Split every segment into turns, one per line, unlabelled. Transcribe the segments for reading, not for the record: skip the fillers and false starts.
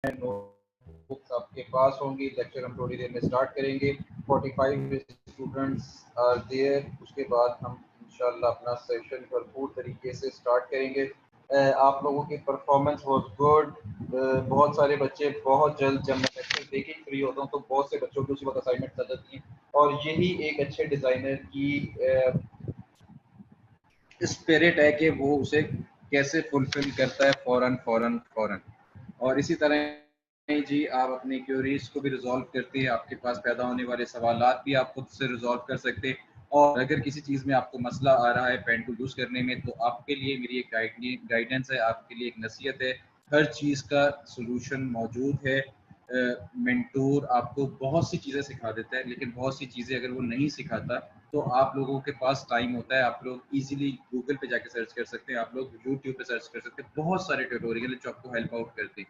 Notebooks आपके पास होंगी। Lecture हम थोड़ी देर में स्टार्ट करेंगे। 45 स्टूडेंट्स आर देयर। उसके बाद हम इंशाल्लाह अपना सेशन भरपूर तरीके से स्टार्ट करेंगे। आप लोगों की परफॉर्मेंस वाज गुड। बहुत सारे बच्चे बहुत जल्द, जब मैं लेक्चर देख के फ्री होता हूँ तो बहुत से बच्चों की उसी वक्त असाइनमेंट आ जाती हैं, और यही एक अच्छे डिज़ाइनर की स्पिरिट है कि वो उसे कैसे फुलफिल करता है फौरन फौरन फौरन। और इसी तरह जी आप अपनी क्यूरीज को भी रिजॉल्व करते हैं, आपके पास पैदा होने वाले सवालात भी आप खुद से रिजॉल्व कर सकते हैं। और अगर किसी चीज़ में आपको मसला आ रहा है पेन टू यूज़ करने में, तो आपके लिए मेरी एक गाइडेंस है, आपके लिए एक नसीहत है। हर चीज़ का सोल्यूशन मौजूद है। मेंटोर आपको बहुत सी चीज़ें सिखा देता है, लेकिन बहुत सी चीज़ें अगर वो नहीं सिखाता तो आप लोगों के पास टाइम होता है, आप लोग इजीली गूगल पे जाके सर्च कर सकते हैं, आप लोग यूट्यूब पे सर्च कर सकते हैं, बहुत सारे ट्यूटोरियल जो आपको हेल्प आउट करते हैं।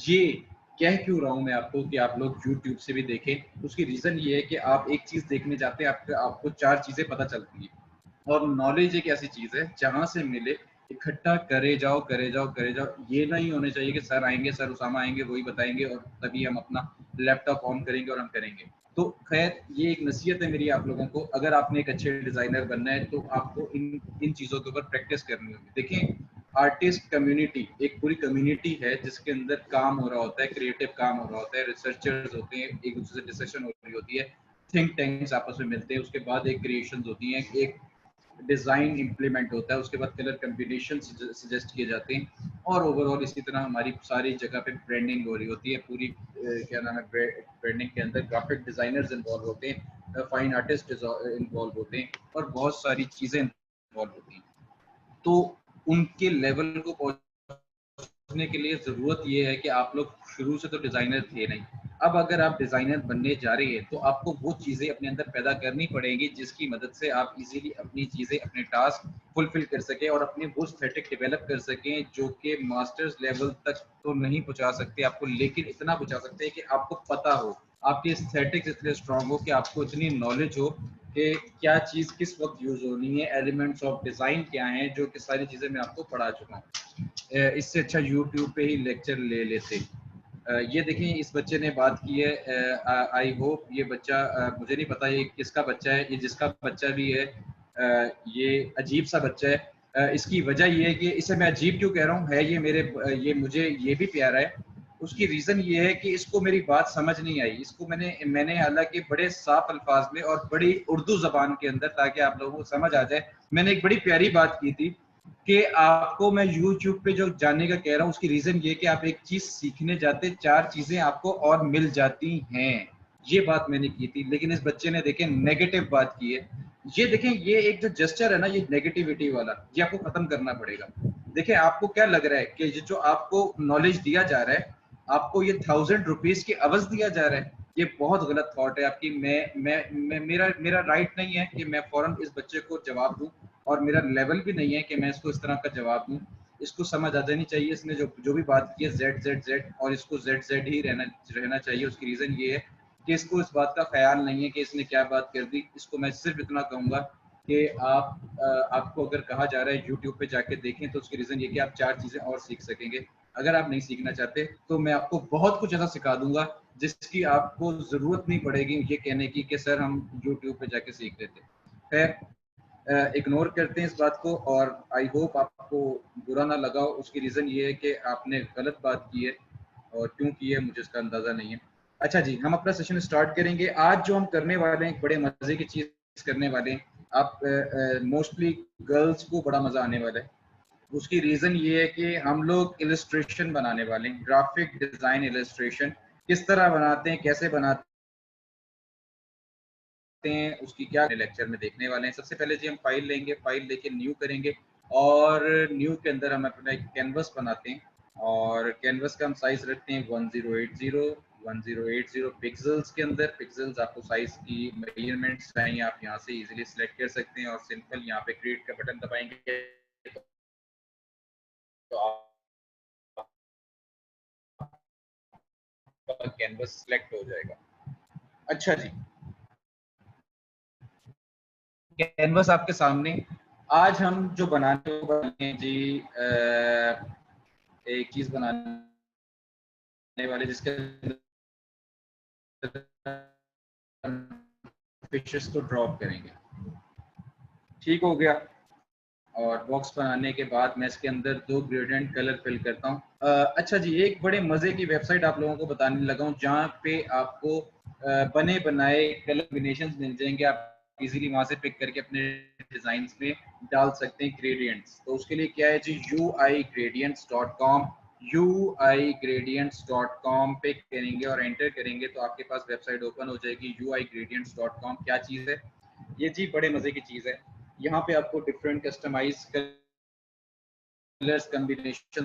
ये कह क्यों रहा हूँ मैं आपको कि आप लोग यूट्यूब से भी देखें, उसकी रीज़न ये है कि आप एक चीज़ देखने जाते हैं, आपको चार चीज़ें पता चलती हैं। और नॉलेज एक ऐसी चीज़ है जहाँ से मिले इकट्ठा करे जाओ करे जाओ करे जाओ। ये नहीं होने चाहिए कि सर आएंगे, सर उसामा आएंगे, वही बताएंगे और तभी हम अपना लैपटॉप ऑन करेंगे और हम करेंगे। तो खैर ये एक नसीहत है मेरी आप लोगों को, अगर आपने एक अच्छे डिज़ाइनर बनना है तो आपको इन इन चीज़ों के ऊपर प्रैक्टिस करनी होगी। देखें, आर्टिस्ट कम्युनिटी एक पूरी कम्युनिटी है जिसके अंदर काम हो रहा होता है, क्रिएटिव काम हो रहा होता है, रिसर्चर्स होते हैं, एक दूसरे से डिस्कशन हो रही होती है, थिंक टैंक्स आपस में मिलते हैं, उसके बाद एक क्रिएशंस होती हैं, एक डिज़ाइन इम्प्लीमेंट होता है, उसके बाद कलर कम्बिनेशन सजेस्ट किए जाते हैं, और ओवरऑल इसी तरह हमारी सारी जगह पे ब्रांडिंग हो रही होती है पूरी। क्या नाम है, ब्रांडिंग के अंदर ग्राफिक डिज़ाइनर्स इन्वॉल्व होते हैं, फाइन आर्टिस्ट इन्वॉल्व होते हैं, और बहुत सारी चीज़ें इन्वॉल्व होती हैं। तो उनके लेवल को पहुंचने के लिए ज़रूरत ये है कि आप लोग शुरू से तो डिज़ाइनर थे नहीं। अब अगर आप डिज़ाइनर बनने जा रहे हैं तो आपको वो चीज़ें अपने अंदर पैदा करनी पड़ेंगी जिसकी मदद से आप इजीली अपनी चीज़ें, अपने टास्क फुलफिल कर सकें और अपने वो एस्थेटिक डेवलप कर सकें जो कि मास्टर्स लेवल तक तो नहीं पहुंचा सकते आपको, लेकिन इतना पहुंचा सकते हैं कि आपको पता हो, आपके एस्थेटिक्स इतने स्ट्रांग हो कि आपको इतनी नॉलेज हो कि क्या चीज़ किस वक्त यूज़ होनी है, एलिमेंट्स ऑफ डिज़ाइन क्या हैं, जो कि सारी चीज़ें मैं आपको पढ़ा चुका हूँ। इससे अच्छा यूट्यूब पे ही लेक्चर ले लेते। ये देखें, इस बच्चे ने बात की है, आई होप ये बच्चा, मुझे नहीं पता ये किसका बच्चा है, ये जिसका बच्चा भी है, ये अजीब सा बच्चा है। इसकी वजह ये है कि इसे मैं अजीब क्यों कह रहा हूँ, है ये मेरे, ये मुझे ये भी प्यारा है। उसकी रीज़न ये है कि इसको मेरी बात समझ नहीं आई। इसको मैंने हालांकि बड़े साफ अल्फाज में और बड़ी उर्दू ज़बान के अंदर, ताकि आप लोगों को समझ आ जाए, मैंने एक बड़ी प्यारी बात की थी कि आपको मैं YouTube पे जो जानने का कह रहा हूँ उसकी रीजन ये कि आप एक चीज सीखने जाते, चार चीजें आपको और मिल जाती हैं। ये बात मैंने की थी, लेकिन इस बच्चे ने देखें नेगेटिव बात की है। ये देखें, ये एक जो जेस्चर है ना, ये नेगेटिविटी वाला, ये आपको खत्म करना पड़ेगा। देखिए, आपको क्या लग रहा है कि जो आपको नॉलेज दिया जा रहा है, आपको ये 1000 रुपीज की अवज दिया जा रहा है, ये बहुत गलत थॉट है आपकी। मैं मेरा मेरा राइट नहीं है कि मैं फौरन इस बच्चे को जवाब दूं, और मेरा लेवल भी नहीं है कि मैं इसको इस तरह का जवाब दूं। इसको समझ आ जानी चाहिए, इसने जो जो भी बात की है जेड जेड जेड, और इसको जेड जेड ही रहना चाहिए। उसकी रीज़न ये है कि इसको इस बात का ख्याल नहीं है कि इसने क्या बात कर दी। इसको मैं सिर्फ इतना कहूँगा कि आपको अगर कहा जा रहा है यूट्यूब पे जाके देखें, तो उसकी रीज़न ये कि आप चार चीज़ें और सीख सकेंगे। अगर आप नहीं सीखना चाहते तो मैं आपको बहुत कुछ ऐसा सिखा दूंगा जिसकी आपको ज़रूरत नहीं पड़ेगी ये कहने की कि सर हम यूट्यूब पे जाके सीख लेते। खैर, इग्नोर करते हैं इस बात को, और आई होप आपको बुरा ना लगा हो। उसकी रीज़न ये है कि आपने गलत बात की है, और क्यों की है मुझे इसका अंदाज़ा नहीं है। अच्छा जी, हम अपना सेशन स्टार्ट करेंगे। आज जो हम करने वाले हैं, एक बड़े मज़े की चीज़ करने वाले हैं। आप मोस्टली गर्ल्स को बड़ा मज़ा आने वाला है। उसकी रीज़न ये है कि हम लोग इलस्ट्रेशन बनाने वाले हैं, ग्राफिक डिज़ाइन इलस्ट्रेशन। किस तरह बनाते हैं, कैसे बनाते हैं, उसकी क्या लेक्चर में देखने वाले हैं। सबसे पहले जी हम फाइल लेंगे, फाइल लेके न्यू करेंगे, और न्यू के अंदर हम अपना एक कैनवस बनाते हैं, और कैनवस का हम साइज रखते हैं 1080 पिक्सल्स के अंदर। पिक्सल्स आपको साइज की मेजरमेंट्स चाहिए, आप यहाँ से इजीली सिलेक्ट कर सकते हैं, और सिंपल यहाँ पे क्रिएट का बटन दबाएंगे तो आपका कैनवस सिलेक्ट हो जाएगा। अच्छा जी, कैनवस आपके सामने। आज हम जो बनाने जी, एक चीज बनाने वाले जिसके फिशेस को ड्रॉप करेंगे। ठीक हो गया। और बॉक्स बनाने के बाद मैं इसके अंदर 2 ग्रेडियंट कलर फिल करता हूँ। अच्छा जी, एक बड़े मजे की वेबसाइट आप लोगों को बताने लगा हूँ जहाँ पे आपको बने बनाए कलर कॉम्बिनेशंस मिल जाएंगे। आप इजीली वहां से पिक करके अपने डिजाइन्स में डाल सकते हैं ग्रेडियंट्स। तो उसके लिए क्या है जी, uigradients.com, uigradients.com पे करेंगे और एंटर करेंगे तो आपके पास वेबसाइट ओपन हो जाएगी। uigradients.com क्या चीज़ है ये जी, बड़े मजे की चीज़ है। यहाँ पे आपको डिफरेंट कस्टमाइज कलर्स कॉम्बिनेशन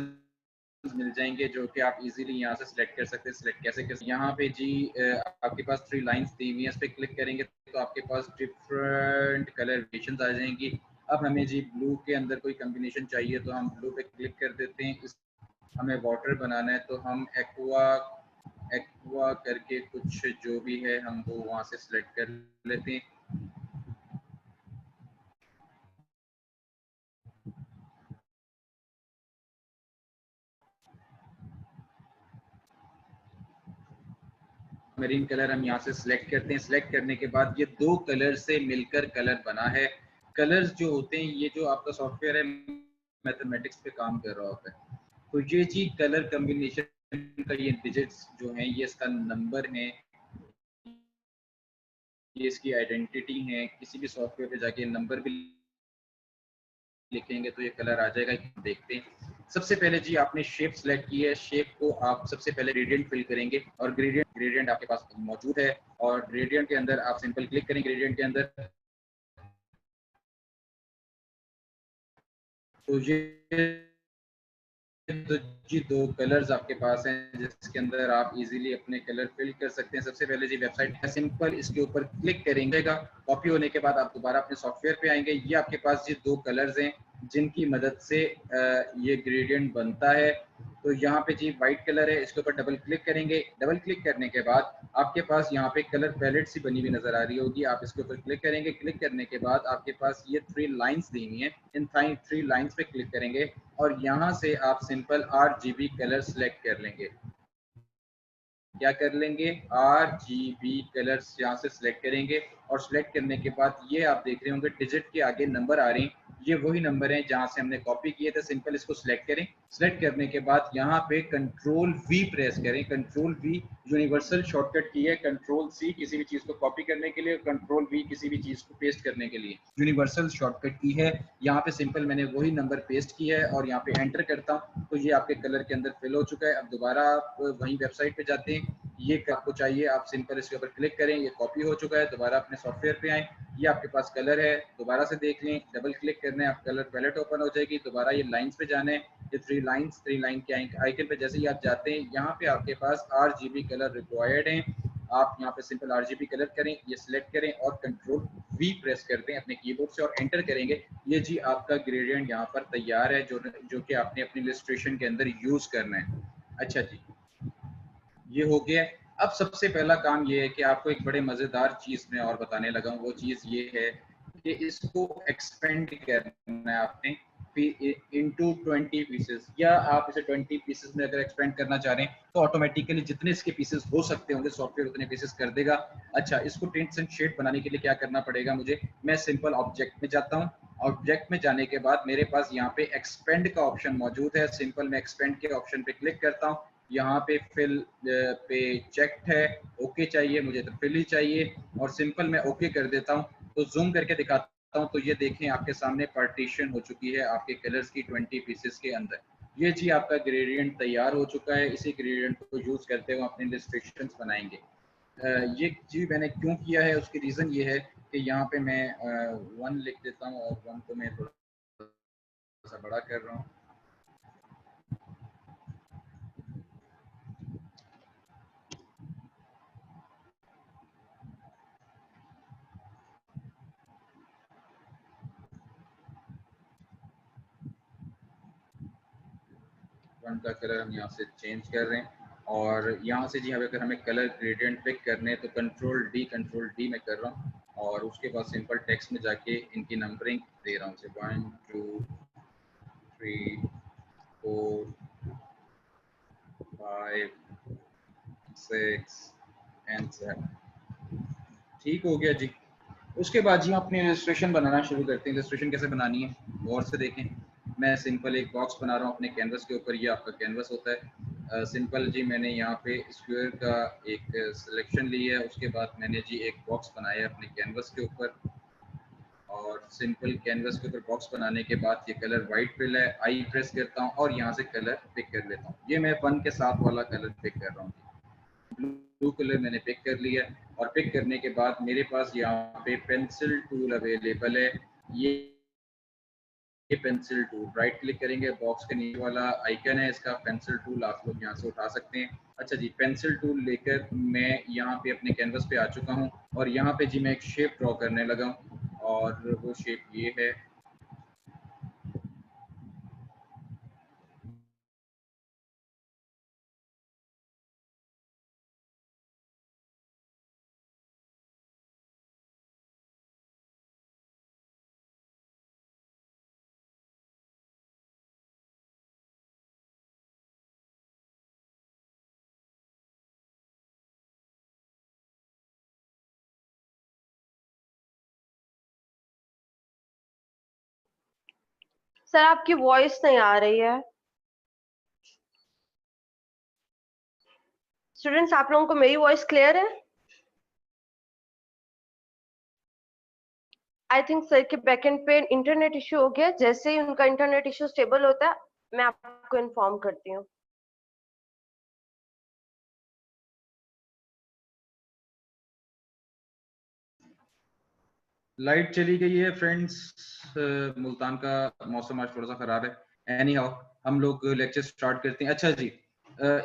मिल जाएंगे जो कि आप इजीली यहाँ से सिलेक्ट कर सकते हैं। सिलेक्ट कैसे यहाँ पे जी आपके पास 3 लाइंस दी हुई है, इस पे क्लिक करेंगे तो आपके पास डिफरेंट कलर वेरिएशंस आ जाएंगी। अब हमें जी ब्लू के अंदर कोई कॉम्बिनेशन चाहिए तो हम ब्लू पे क्लिक कर देते हैं। हमें वाटर बनाना है तो हम एक्वा एक्वा करके कुछ जो भी है हम वो वहाँ से सिलेक्ट कर लेते हैं। मरीन कलर हम यहाँ से सिलेक्ट करते हैं। सिलेक्ट करने के बाद ये 2 कलर से मिलकर कलर बना है। कलर्स जो होते हैं, ये जो आपका सॉफ्टवेयर है मैथमेटिक्स पे काम कर रहा होता है। तो ये जी कलर कॉम्बिनेशन का ये डिजिट्स जो हैं ये इसका नंबर है, ये इसकी आइडेंटिटी है। किसी भी सॉफ्टवेयर पे जाके नंबर भी लिखेंगे तो ये कलर आ जाएगा। देखते हैं। सबसे पहले जी आपने शेप सिलेक्ट की है। शेप को आप सबसे पहले ग्रेडियंट फिल करेंगे और ग्रेडियंट आपके पास मौजूद है और ग्रेडियंट के अंदर आप सिंपल क्लिक करेंगे। ग्रेडियंट के अंदर तो ये तो जी 2 कलर्स आपके पास हैं जिसके अंदर आप इजीली अपने कलर फिल कर सकते हैं। सबसे पहले जी वेबसाइट है सिंपल, इसके ऊपर क्लिक करेंगे। कॉपी होने के बाद आप दोबारा अपने सॉफ्टवेयर पे आएंगे। ये आपके पास जी 2 कलर्स हैं जिनकी मदद से ये ग्रेडियंट बनता है। तो यहाँ पे जी व्हाइट कलर है, इसके ऊपर डबल क्लिक करेंगे। डबल क्लिक करने के बाद आपके पास यहाँ पे कलर पैलेट सी बनी हुई नजर आ रही होगी। आप इसके ऊपर क्लिक करेंगे। क्लिक करने के बाद आपके पास ये 3 लाइंस दी हुई हैं। इन 3 लाइंस पे क्लिक करेंगे और यहाँ से आप सिंपल RGB कलर सिलेक्ट कर लेंगे। क्या कर लेंगे, RGB कलर्स यहाँ से सिलेक्ट करेंगे और सिलेक्ट करने के बाद ये आप देख रहे होंगे डिजिट के आगे नंबर आ रहे हैं। ये वही नंबर हैं जहाँ से हमने कॉपी किए थे। सिंपल इसको सिलेक्ट करें। सिलेक्ट करने के बाद यहाँ पे कंट्रोल V प्रेस करें। कंट्रोल V यूनिवर्सल शॉर्टकट की है। कंट्रोल C किसी भी चीज को कॉपी करने के लिए, कंट्रोल V किसी भी चीज को पेस्ट करने के लिए यूनिवर्सल शॉर्टकट की है। यहाँ पे सिंपल मैंने वही नंबर पेस्ट किया है और यहाँ पे एंटर करता हूँ तो ये आपके कलर के अंदर फिल हो चुका है। अब दोबारा आप वही वेबसाइट पे जाते हैं। ये आपको चाहिए, आप सिंपल इसके ऊपर क्लिक करें, ये कॉपी हो चुका है। दोबारा अपने सॉफ्टवेयर पे आए, ये आपके पास कलर है, दोबारा से देख लें। डबल क्लिक करना है, आप कलर पैलेट ओपन हो जाएगी। दोबारा ये लाइंस पे जाना है, ये 3 लाइन के आइकन पे जैसे ही आप जाते हैं यहाँ पे आपके पास RGB कलर रिक्वायर्ड है। आप यहाँ पे सिंपल RGB कलर करें, ये सिलेक्ट करें और कंट्रोल V प्रेस करते हैं अपने कीबोर्ड से और एंटर करेंगे। ये जी आपका ग्रेडियंट यहाँ पर तैयार है जो कि आपने अपनी इलस्ट्रेशन के अंदर यूज करना है। अच्छा जी, ये हो गया। अब सबसे पहला काम ये है कि आपको एक बड़े मजेदार चीज मैं और बताने लगा हूँ। वो चीज ये है कि इसको एक्सपेंड करना है आपने इनटू 20 पीसेस, या आप इसे 20 पीसेस में अगर एक्सपेंड करना चाह रहे हैं तो ऑटोमेटिकली जितने इसके पीसेस हो सकते होंगे सॉफ्टवेयर उतने पीसेस कर देगा। अच्छा, इसको टिंट्स एंड शेड बनाने के लिए क्या करना पड़ेगा मुझे, मैं सिंपल ऑब्जेक्ट में जाता हूँ। ऑब्जेक्ट में जाने के बाद मेरे पास यहाँ पे एक्सपेंड का ऑप्शन मौजूद है। सिंपल मैं एक्सपेंड के ऑप्शन पे क्लिक करता हूँ। यहाँ पे फिल पे चेक्ड है, ओके चाहिए मुझे तो फिल ही चाहिए और सिंपल मैं ओके कर देता हूँ। तो जूम करके दिखाता हूँ तो ये देखें आपके सामने पार्टीशन हो चुकी है आपके कलर्स की 20 पीसेस के अंदर। ये जी आपका ग्रेडियंट तैयार हो चुका है। इसी ग्रेडियंट को यूज करते हुए अपने इलस्ट्रेशंस बनाएंगे। ये जी मैंने क्यों किया है, उसकी रीजन ये है कि यहाँ पे मैं 1 लिख देता हूँ और 1 को मैं थोड़ा सा बड़ा कर रहा हूँ। वन का कलर हम यहाँ से चेंज कर रहे हैं और यहाँ से जी अगर हमें कलर ग्रेडियंट पिक करने हैं तो कंट्रोल डी में कर रहा हूँ और उसके बाद सिंपल टेक्स्ट में जाके इनकी नंबरिंग दे रहा हूँ। 1 2 3 4 5 6 and 7। ठीक हो गया जी। उसके बाद जी अपनी इलस्ट्रेशन बनाना शुरू करते हैं। इलस्ट्रेशन कैसे बनानी है गौर से देखें। मैं सिंपल एक बॉक्स बना रहा हूँ अपने कैनवस के ऊपर। ये आपका कैनवस होता है। सिंपल जी मैंने यहाँ पे स्क्वायर का एक सिलेक्शन लिया है। उसके बाद मैंने जी एक बॉक्स बनाया है अपने कैनवस के ऊपर, और सिंपल कैनवस के ऊपर बॉक्स बनाने के बाद ये कलर वाइट फिल है, आई प्रेस करता हूँ और यहाँ से कलर पिक कर लेता हूँ। ये मैं 1 के साथ वाला कलर पिक कर रहा हूँ। ब्लू कलर मैंने पिक कर लिया, और पिक करने के बाद मेरे पास यहाँ पे पेंसिल टूल अवेलेबल है। ये पेंसिल टूल, राइट क्लिक करेंगे, बॉक्स के नीचे वाला आइकन है इसका, पेंसिल टूल आप लोग यहाँ से उठा सकते हैं। अच्छा जी, पेंसिल टूल लेकर मैं यहाँ पे अपने कैनवस पे आ चुका हूँ, और यहाँ पे जी मैं एक शेप ड्रॉ करने लगा हूँ, और वो शेप ये है।
सर आपकी वॉइस नहीं आ रही है। स्टूडेंट्स, आप लोगों को मेरी वॉइस क्लियर है? आई थिंक सर के बैकएंड पे इंटरनेट इश्यू हो गया। जैसे ही उनका इंटरनेट इश्यू स्टेबल होता है मैं आपको इन्फॉर्म करती हूँ।
लाइट चली गई है फ्रेंड्स। मुल्तान का मौसम आज थोड़ा सा खराब है। एनी हाउ हम लोग लेक्चर स्टार्ट करते हैं। अच्छा जी,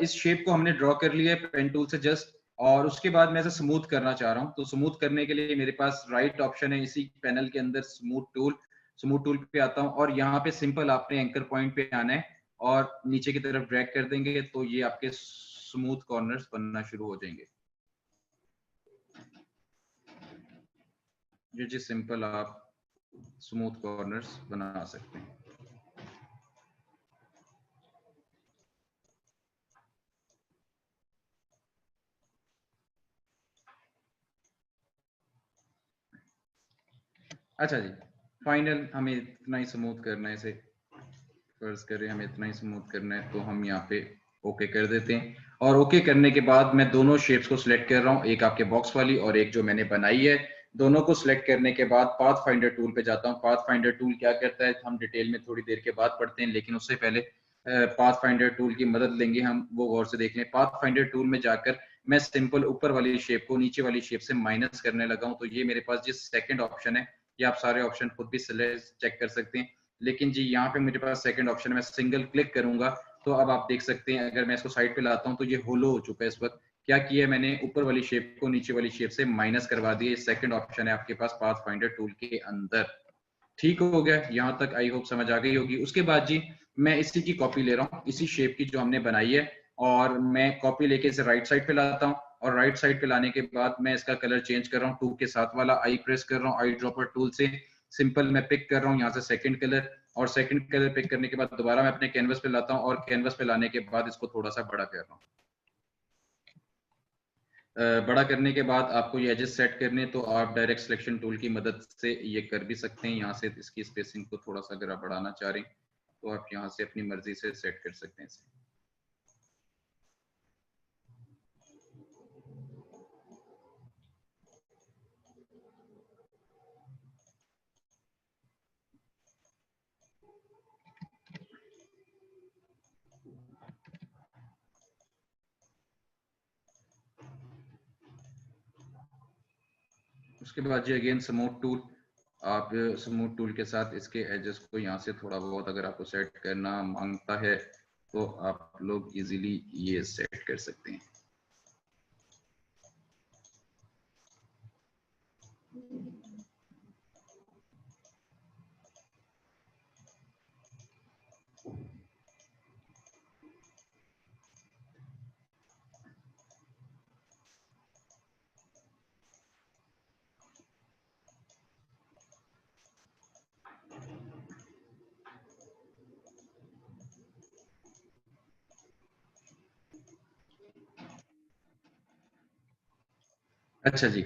इस शेप को हमने ड्रॉ कर लिया है पेन टूल से जस्ट, और उसके बाद मैं इसे स्मूथ करना चाह रहा हूँ। तो स्मूथ करने के लिए मेरे पास राइट ऑप्शन है इसी पैनल के अंदर, स्मूथ टूल पे आता हूँ, और यहाँ पे सिंपल आपने एंकर पॉइंट पे आना है और नीचे की तरफ ड्रैग कर देंगे तो ये आपके स्मूथ कॉर्नर्स बनना शुरू हो जाएंगे। ये जी सिंपल आप स्मूथ कॉर्नर्स बना सकते हैं। अच्छा जी, फाइनल हमें इतना ही स्मूथ करना है इसे। फर्ज करें हमें इतना ही स्मूथ करना है तो हम यहाँ पे ओके कर देते हैं। और ओके करने के बाद मैं दोनों शेप्स को सिलेक्ट कर रहा हूँ, एक आपके बॉक्स वाली और एक जो मैंने बनाई है। दोनों को सिलेक्ट करने के बाद पाथ फाइंडर टूल पे जाता हूँ। पाथ फाइंडर टूल क्या करता है हम डिटेल में थोड़ी देर के बाद पढ़ते हैं, लेकिन उससे पहले पाथ फाइंडर टूल की मदद लेंगे हम, वो गौर से देख लें। पाथ फाइंडर टूल में जाकर मैं सिंपल ऊपर वाली शेप को नीचे वाली शेप से माइनस करने लगा हूँ। तो ये मेरे पास जो सेकंड ऑप्शन है, ये आप सारे ऑप्शन खुद भी चेक कर सकते हैं, लेकिन जी यहाँ पे मेरे पास सेकंड ऑप्शन है। मैं सिंगल क्लिक करूंगा तो अब आप देख सकते हैं, अगर मैं इसको साइड पे लाता हूँ तो ये होलो हो चुका है। इस वक्त क्या किया है मैंने, ऊपर वाली शेप को नीचे वाली शेप से माइनस करवा दिया। सेकंड ऑप्शन है आपके पास पाथ फाइंडर टूल के अंदर। ठीक हो गया, यहाँ तक आई होप समझ आ गई होगी। उसके बाद जी मैं इसी की कॉपी ले रहा हूँ, इसी शेप की जो हमने बनाई है, और मैं कॉपी लेके इसे राइट साइड पे लाता हूँ, और राइट साइड पे लाने के बाद मैं इसका कलर चेंज कर रहा हूँ। 2 के साथ वाला आई प्रेस कर रहा हूँ, आई ड्रॉपर टूल से सिंपल मैं पिक कर रहा हूँ यहाँ से सेकंड कलर, और सेकंड कलर पिक करने के बाद दोबारा मैं अपने कैनवस पे लाता हूँ, और कैनवस पे लाने के बाद इसको थोड़ा सा बड़ा कर रहा हूँ। बड़ा करने के बाद आपको ये एजेस सेट करने, तो आप डायरेक्ट सिलेक्शन टूल की मदद से ये कर भी सकते हैं। यहाँ से इसकी स्पेसिंग को थोड़ा सा अगर आप बढ़ाना चाह रहे हैं तो आप यहाँ से अपनी मर्जी से सेट कर सकते हैं इसे। उसके बाद जी अगेन स्मूथ टूल, आप स्मूथ टूल के साथ इसके एजेस को यहाँ से थोड़ा बहुत अगर आपको सेट करना मांगता है तो आप लोग इजीली ये सेट कर सकते हैं। अच्छा जी,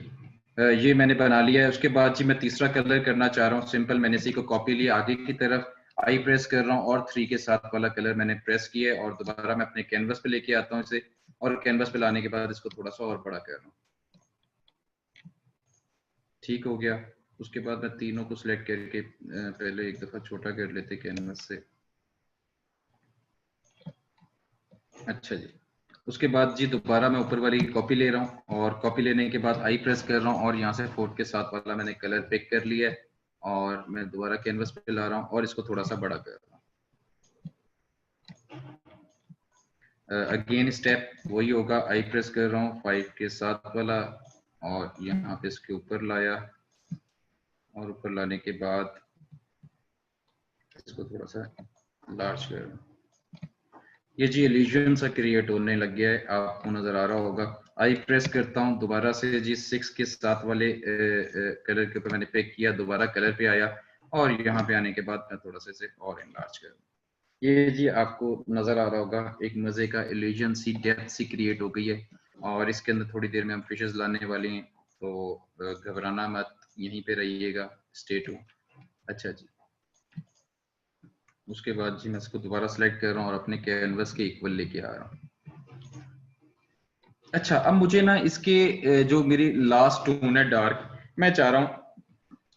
ये मैंने बना लिया है। उसके बाद जी मैं तीसरा कलर करना चाह रहा हूँ सिंपल। मैंने इसी को कॉपी लिया आगे की तरफ, आई प्रेस कर रहा हूँ और 3 के साथ वाला कलर मैंने प्रेस किया है और दोबारा मैं अपने कैनवस पे लेके आता हूँ इसे, और कैनवस पे लाने के बाद इसको थोड़ा सा और बड़ा कर रहा हूँ। ठीक हो गया। उसके बाद मैं तीनों को सिलेक्ट करके पहले एक दफा छोटा कर लेते कैनवस से। अच्छा जी, उसके बाद जी दोबारा मैं ऊपर वाली कॉपी ले रहा हूँ और कॉपी लेने के बाद आई प्रेस कर रहा हूँ और यहाँ से 4 के साथ वाला मैंने कलर पिक कर लिया है और मैं दोबारा कैनवस पे ला रहा हूँ और इसको थोड़ा सा बड़ा कर रहा हूँ। अगेन स्टेप वही होगा, आई प्रेस कर रहा हूँ 5 के साथ वाला और यहाँ पे इसके ऊपर लाया और ऊपर लाने के बाद इसको थोड़ा सा लार्ज कर रहा हूँ। ये जी इल्यूजन सा क्रिएट होने लग गया है, आपको नजर आ रहा होगा। आई प्रेस करता हूँ दोबारा से जी 6 के साथ वाले कलर के ऊपर मैंने पिक किया, दोबारा कलर पे आया और यहाँ पे आने के बाद मैं थोड़ा सा इसे और एनलार्ज कर, ये जी आपको नजर आ रहा होगा एक मजे का इल्यूजन सी डेप्थ सी क्रिएट हो गई है। और इसके अंदर थोड़ी देर में हम फिशेस लाने वाले हैं, तो घबराना मत, यहीं पे रहिएगा, स्टे ट्यून। अच्छा जी, उसके बाद जी मैं इसको दोबारा सेलेक्ट कर रहा हूँ और अपने कैनवस के इक्वल लेके आ रहा हूँ। अच्छा, अब मुझे ना इसके जो मेरी लास्ट टोन है डार्क, मैं चाह रहा हूँ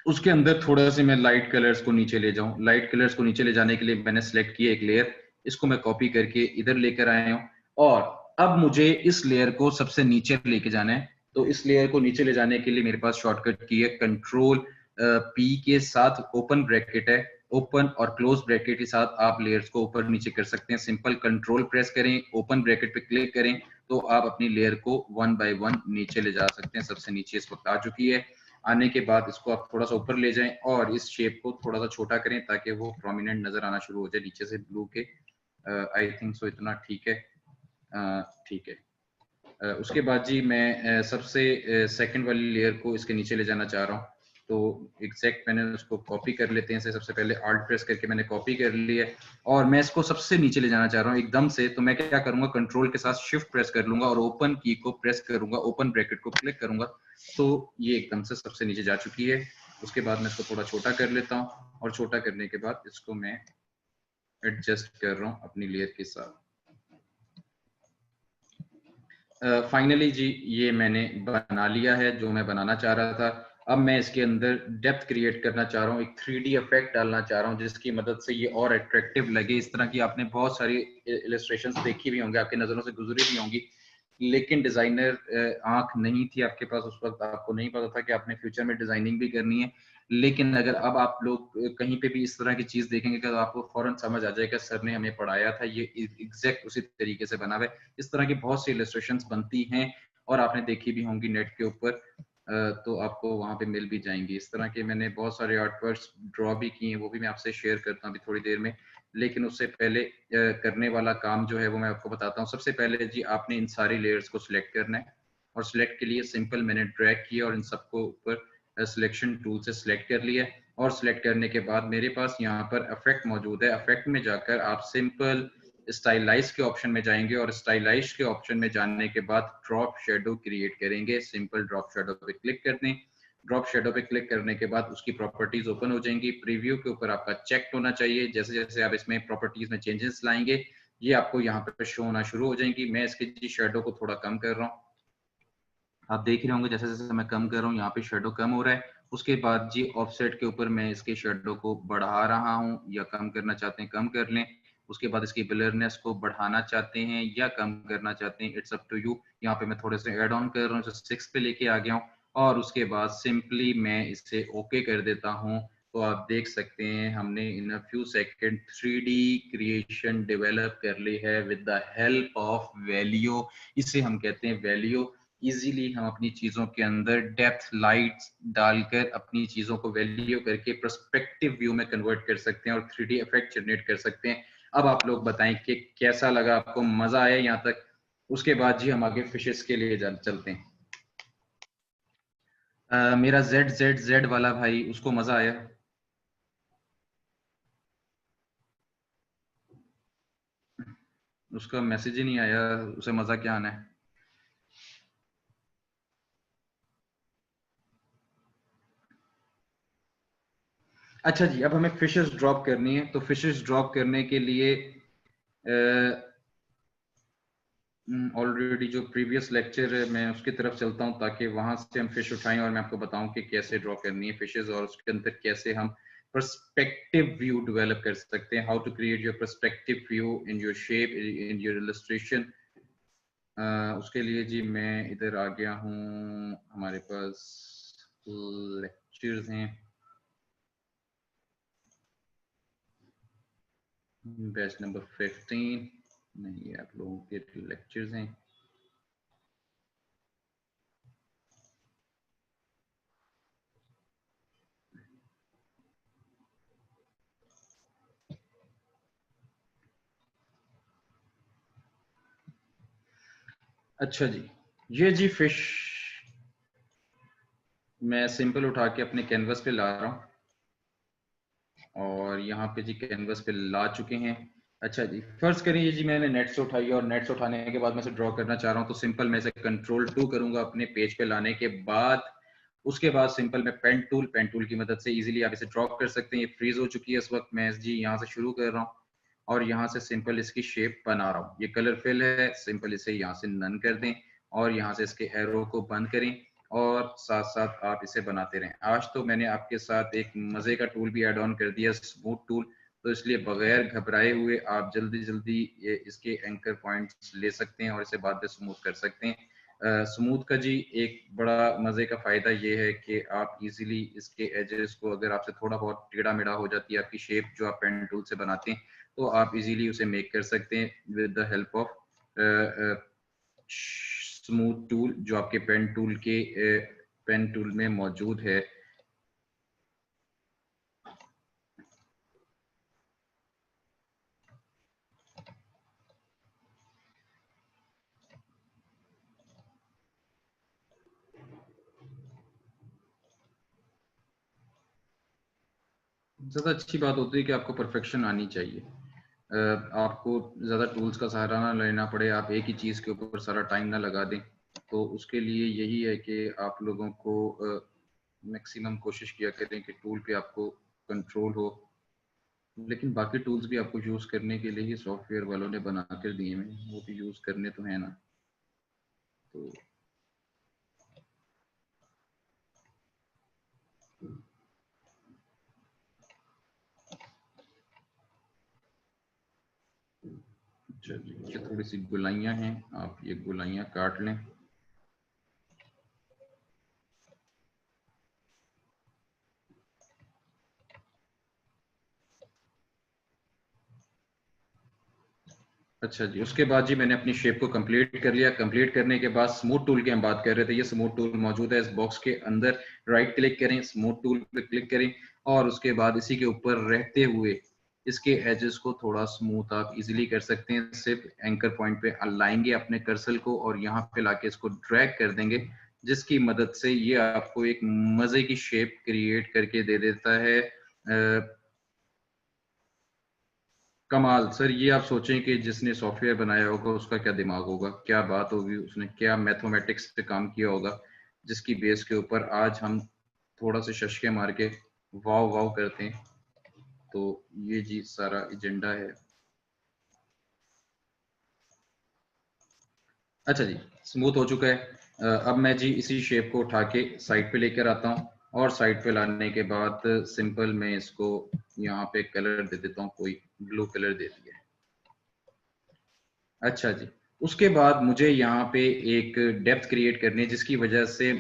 उसके अंदर थोड़ा से मैं लाइट कलर्स को नीचे ले जाऊं। लाइट कलर्स को नीचे ले जाने के लिए मैंने सेलेक्ट किया एक लेयर, इसको मैं कॉपी करके इधर लेकर आया हूं और अब मुझे इस लेयर को सबसे नीचे लेके जाना है। तो इस लेयर को नीचे ले जाने के लिए मेरे पास शॉर्टकट की है कंट्रोल पी के साथ ओपन ब्रैकेट है, ओपन और क्लोज ब्रैकेट के साथ आप लेयर्स को ऊपर नीचे कर सकते हैं। सिंपल कंट्रोल प्रेस करें, ओपन ब्रैकेट पे क्लिक करें तो आप अपनी लेयर को वन बाय वन नीचे ले जा सकते हैं। सबसे नीचे इस वक्त आ चुकी है। आने के बाद इसको आप थोड़ा सा ऊपर ले जाएं और इस शेप को थोड़ा सा छोटा करें ताकि वो प्रोमिनेंट नजर आना शुरू हो जाए नीचे से ब्लू के। आई थिंक सो इतना ठीक है। ठीक है। उसके बाद जी मैं सबसे सेकंड वाली लेयर को इसके नीचे ले जाना चाह रहा हूँ। तो एग्जैक्ट मैंने उसको कॉपी कर लेते हैं। सबसे पहले आल्ट प्रेस करके मैंने कॉपी कर लिया है और मैं इसको सबसे नीचे ले जाना चाह रहा हूँ एकदम से। तो मैं क्या करूंगा, कंट्रोल के साथ शिफ्ट प्रेस कर लूंगा और ओपन की को प्रेस करूंगा, ओपन ब्रैकेट को क्लिक करूंगा तो ये एकदम से सबसे नीचे जा चुकी है। उसके बाद मैं इसको थोड़ा छोटा कर लेता हूँ और छोटा करने के बाद इसको मैं एडजस्ट कर रहा हूँ अपनी लेयर के साथ। फाइनली जी ये मैंने बना लिया है जो मैं बनाना चाह रहा था। अब मैं इसके अंदर डेप्थ क्रिएट करना चाह रहा हूँ, एक 3D इफेक्ट डालना चाह रहा हूँ जिसकी मदद से ये और अट्रैक्टिव लगे। इस तरह की आपने बहुत सारी इलस्ट्रेशंस देखी भी होंगी, आपकी नज़रों से गुजरी भी होंगी, लेकिन डिजाइनर आंख नहीं थी आपके पास उस वक्त, आपको नहीं पता था कि आपने फ्यूचर में डिजाइनिंग भी करनी है। लेकिन अगर अब आप लोग कहीं पे भी इस तरह की चीज देखेंगे तो आपको फौरन समझ आ जाएगा सर ने हमें पढ़ाया था, ये एग्जैक्ट उसी तरीके से बना हुआ है। इस तरह की बहुत सी इलस्ट्रेशंस बनती हैं और आपने देखी भी होंगी नेट के ऊपर, तो आपको वहां पे मिल भी जाएंगी। इस तरह के मैंने बहुत सारे आर्ट वर्क्स ड्रॉ भी किए हैं, वो भी मैं आपसे शेयर करता हूँ अभी थोड़ी देर में। लेकिन उससे पहले करने वाला काम जो है वो मैं आपको बताता हूँ। सबसे पहले जी आपने इन सारी लेयर्स को सिलेक्ट करना है और सिलेक्ट के लिए सिंपल मैंने ड्रैग किया और इन सबको ऊपर सिलेक्शन टूल से सिलेक्ट कर लिया। और सिलेक्ट करने के बाद मेरे पास यहाँ पर इफेक्ट मौजूद है। इफेक्ट में जाकर आप सिंपल स्टाइलाइज के ऑप्शन में जाएंगे और स्टाइलाइज के ऑप्शन में जाने के बाद ड्रॉप शेडो क्रिएट करेंगे। सिंपल ड्रॉप शेडो पे क्लिक कर दें। ड्रॉप शेडो पे क्लिक करने के बाद उसकी प्रॉपर्टीज ओपन हो जाएंगी। प्रीव्यू के ऊपर आपका चेक होना चाहिए। जैसे जैसे आप इसमें प्रॉपर्टीज में चेंजेस लाएंगे ये आपको यहाँ पे शो होना शुरू हो जाएंगी। मैं इसके शेडो को थोड़ा कम कर रहा हूँ, आप देख रहे होंगे जैसे जैसे मैं कम कर रहा हूँ यहाँ पे शेडो कम हो रहा है। उसके बाद जी ऑफसेट के ऊपर मैं इसके शेडो को बढ़ा रहा हूँ, या कम करना चाहते हैं कम कर लें। उसके बाद इसकी ब्लरनेस को बढ़ाना चाहते हैं या कम करना चाहते हैं, इट्स अप टू यू। यहाँ पे मैं थोड़े से एड ऑन कर रहा हूँ, 6 पे लेके आ गया हूँ और उसके बाद सिंपली मैं इसे ओके कर देता हूँ। तो आप देख सकते हैं हमने in a few second 3D creation develop कर ली है with the help of value. इसे हम कहते हैं वैल्यू। इजीली हम अपनी चीजों के अंदर डेप्थ लाइट डालकर अपनी चीजों को वैल्यू करके पर्सपेक्टिव व्यू में कन्वर्ट कर सकते हैं और 3D इफेक्ट जनरेट कर सकते हैं। अब आप लोग बताएं कि कैसा लगा आपको, मजा आया यहाँ तक? उसके बाद जी हम आगे फिशेस के लिए चलते हैं। मेरा जेड जेड जेड वाला भाई, उसको मजा आया। उसका मैसेज ही नहीं आया, उसे मजा क्या आना है। अच्छा जी, अब हमें फिशेस ड्रॉप करनी है। तो फिशेस ड्रॉप करने के लिए ऑलरेडी जो प्रीवियस लेक्चर है मैं उसकी तरफ चलता हूं ताकि वहां से हम फिश उठाएं और मैं आपको बताऊं कि कैसे ड्रॉ करनी है फिशेस और उसके अंदर कैसे हम पर्सपेक्टिव व्यू डेवलप कर सकते हैं, how to create your perspective view in your shape in your illustration. उसके लिए जी मैं इधर आ गया हूँ, हमारे पास लेक्चर्स हैं, बैच नंबर 15 नहीं, आप लोगों के लेक्चर्स हैं। अच्छा जी, ये जी फिश मैं सिंपल उठा के अपने कैनवस पे ला रहा हूँ और यहाँ पे जी कैनवस पे ला चुके हैं। अच्छा जी, फर्ज करिए जी मैंने नेट से उठाई और नेट से उठाने के बाद मैं इसे ड्रॉ करना चाह रहा हूँ, तो सिंपल मैं इसे कंट्रोल 2 करूंगा अपने पेज पे लाने के बाद। उसके बाद सिंपल मैं पेन टूल की मदद से इजीली आप इसे ड्रॉ कर सकते हैं। ये फ्रीज हो चुकी है इस वक्त, मैं जी यहाँ से शुरू कर रहा हूँ और यहाँ से सिंपल इसकी शेप बना रहा हूँ। ये कलर फिल है, सिंपल इसे यहाँ से नन कर दें और यहाँ से इसके एरो को बंद करें और साथ साथ आप इसे बनाते रहें। आज तो मैंने आपके साथ एक मजे का टूल भी ऐड ऑन कर दिया, स्मूथ टूल, तो इसलिए बगैर घबराए हुए आप जल्दी जल्दी ये इसके एंकर पॉइंट्स ले सकते हैं और इसे बाद में स्मूथ कर सकते हैं। स्मूथ का जी एक बड़ा मजे का फायदा ये है कि आप इजीली इसके एजेस को, अगर आपसे थोड़ा बहुत टेढ़ा मेढ़ा हो जाती है आपकी शेप जो आप पेन टूल से बनाते हैं, तो आप इजीली उसे मेक कर सकते हैं with the help of smooth tool जो आपके पेन टूल में मौजूद है। ज्यादा अच्छी बात होती है कि आपको परफेक्शन आनी चाहिए, आपको ज्यादा टूल्स का सहारा ना लेना पड़े, आप एक ही चीज के ऊपर सारा टाइम ना लगा दें। तो उसके लिए यही है कि आप लोगों को मैक्सिमम कोशिश किया करें कि टूल पे आपको कंट्रोल हो। लेकिन बाकी टूल्स भी आपको यूज करने के लिए ही सॉफ्टवेयर वालों ने बना कर दिए हैं, वो भी यूज करने तो है ना। तो चलिए, ये थोड़ी सी गुलाइयाँ हैं, आप ये गुलाइयाँ काट लें। अच्छा जी, उसके बाद जी मैंने अपनी शेप को कंप्लीट कर लिया। कंप्लीट करने के बाद स्मूथ टूल की हम बात कर रहे थे, ये स्मूथ टूल मौजूद है इस बॉक्स के अंदर। राइट क्लिक करें, स्मूथ टूल पे क्लिक करें और उसके बाद इसी के ऊपर रहते हुए इसके एजेस को थोड़ा स्मूथ आप इजीली कर सकते हैं। सिर्फ एंकर पॉइंट पे लाएंगे अपने कर्सर को और यहाँ पे लाके इसको ड्रैग कर देंगे, जिसकी मदद से ये आपको एक मजे की शेप क्रिएट करके दे देता है। कमाल सर, ये आप सोचें कि जिसने सॉफ्टवेयर बनाया होगा उसका क्या दिमाग होगा, क्या बात होगी, उसने क्या मैथमेटिक्स पे काम किया होगा जिसकी बेस के ऊपर आज हम थोड़ा से शशके मार के वाव वाव करते हैं। तो ये जी सारा एजेंडा है। अच्छा जी, स्मूथ हो चुका है। अब मैं जी इसी शेप को उठा के साइड पे लेकर आता हूँ और साइड पे लाने के बाद सिंपल मैं इसको यहाँ पे कलर दे देता हूँ, कोई ब्लू कलर दे दिया है। अच्छा जी, उसके बाद मुझे यहाँ पे एक डेप्थ क्रिएट करनी है जिसकी वजह से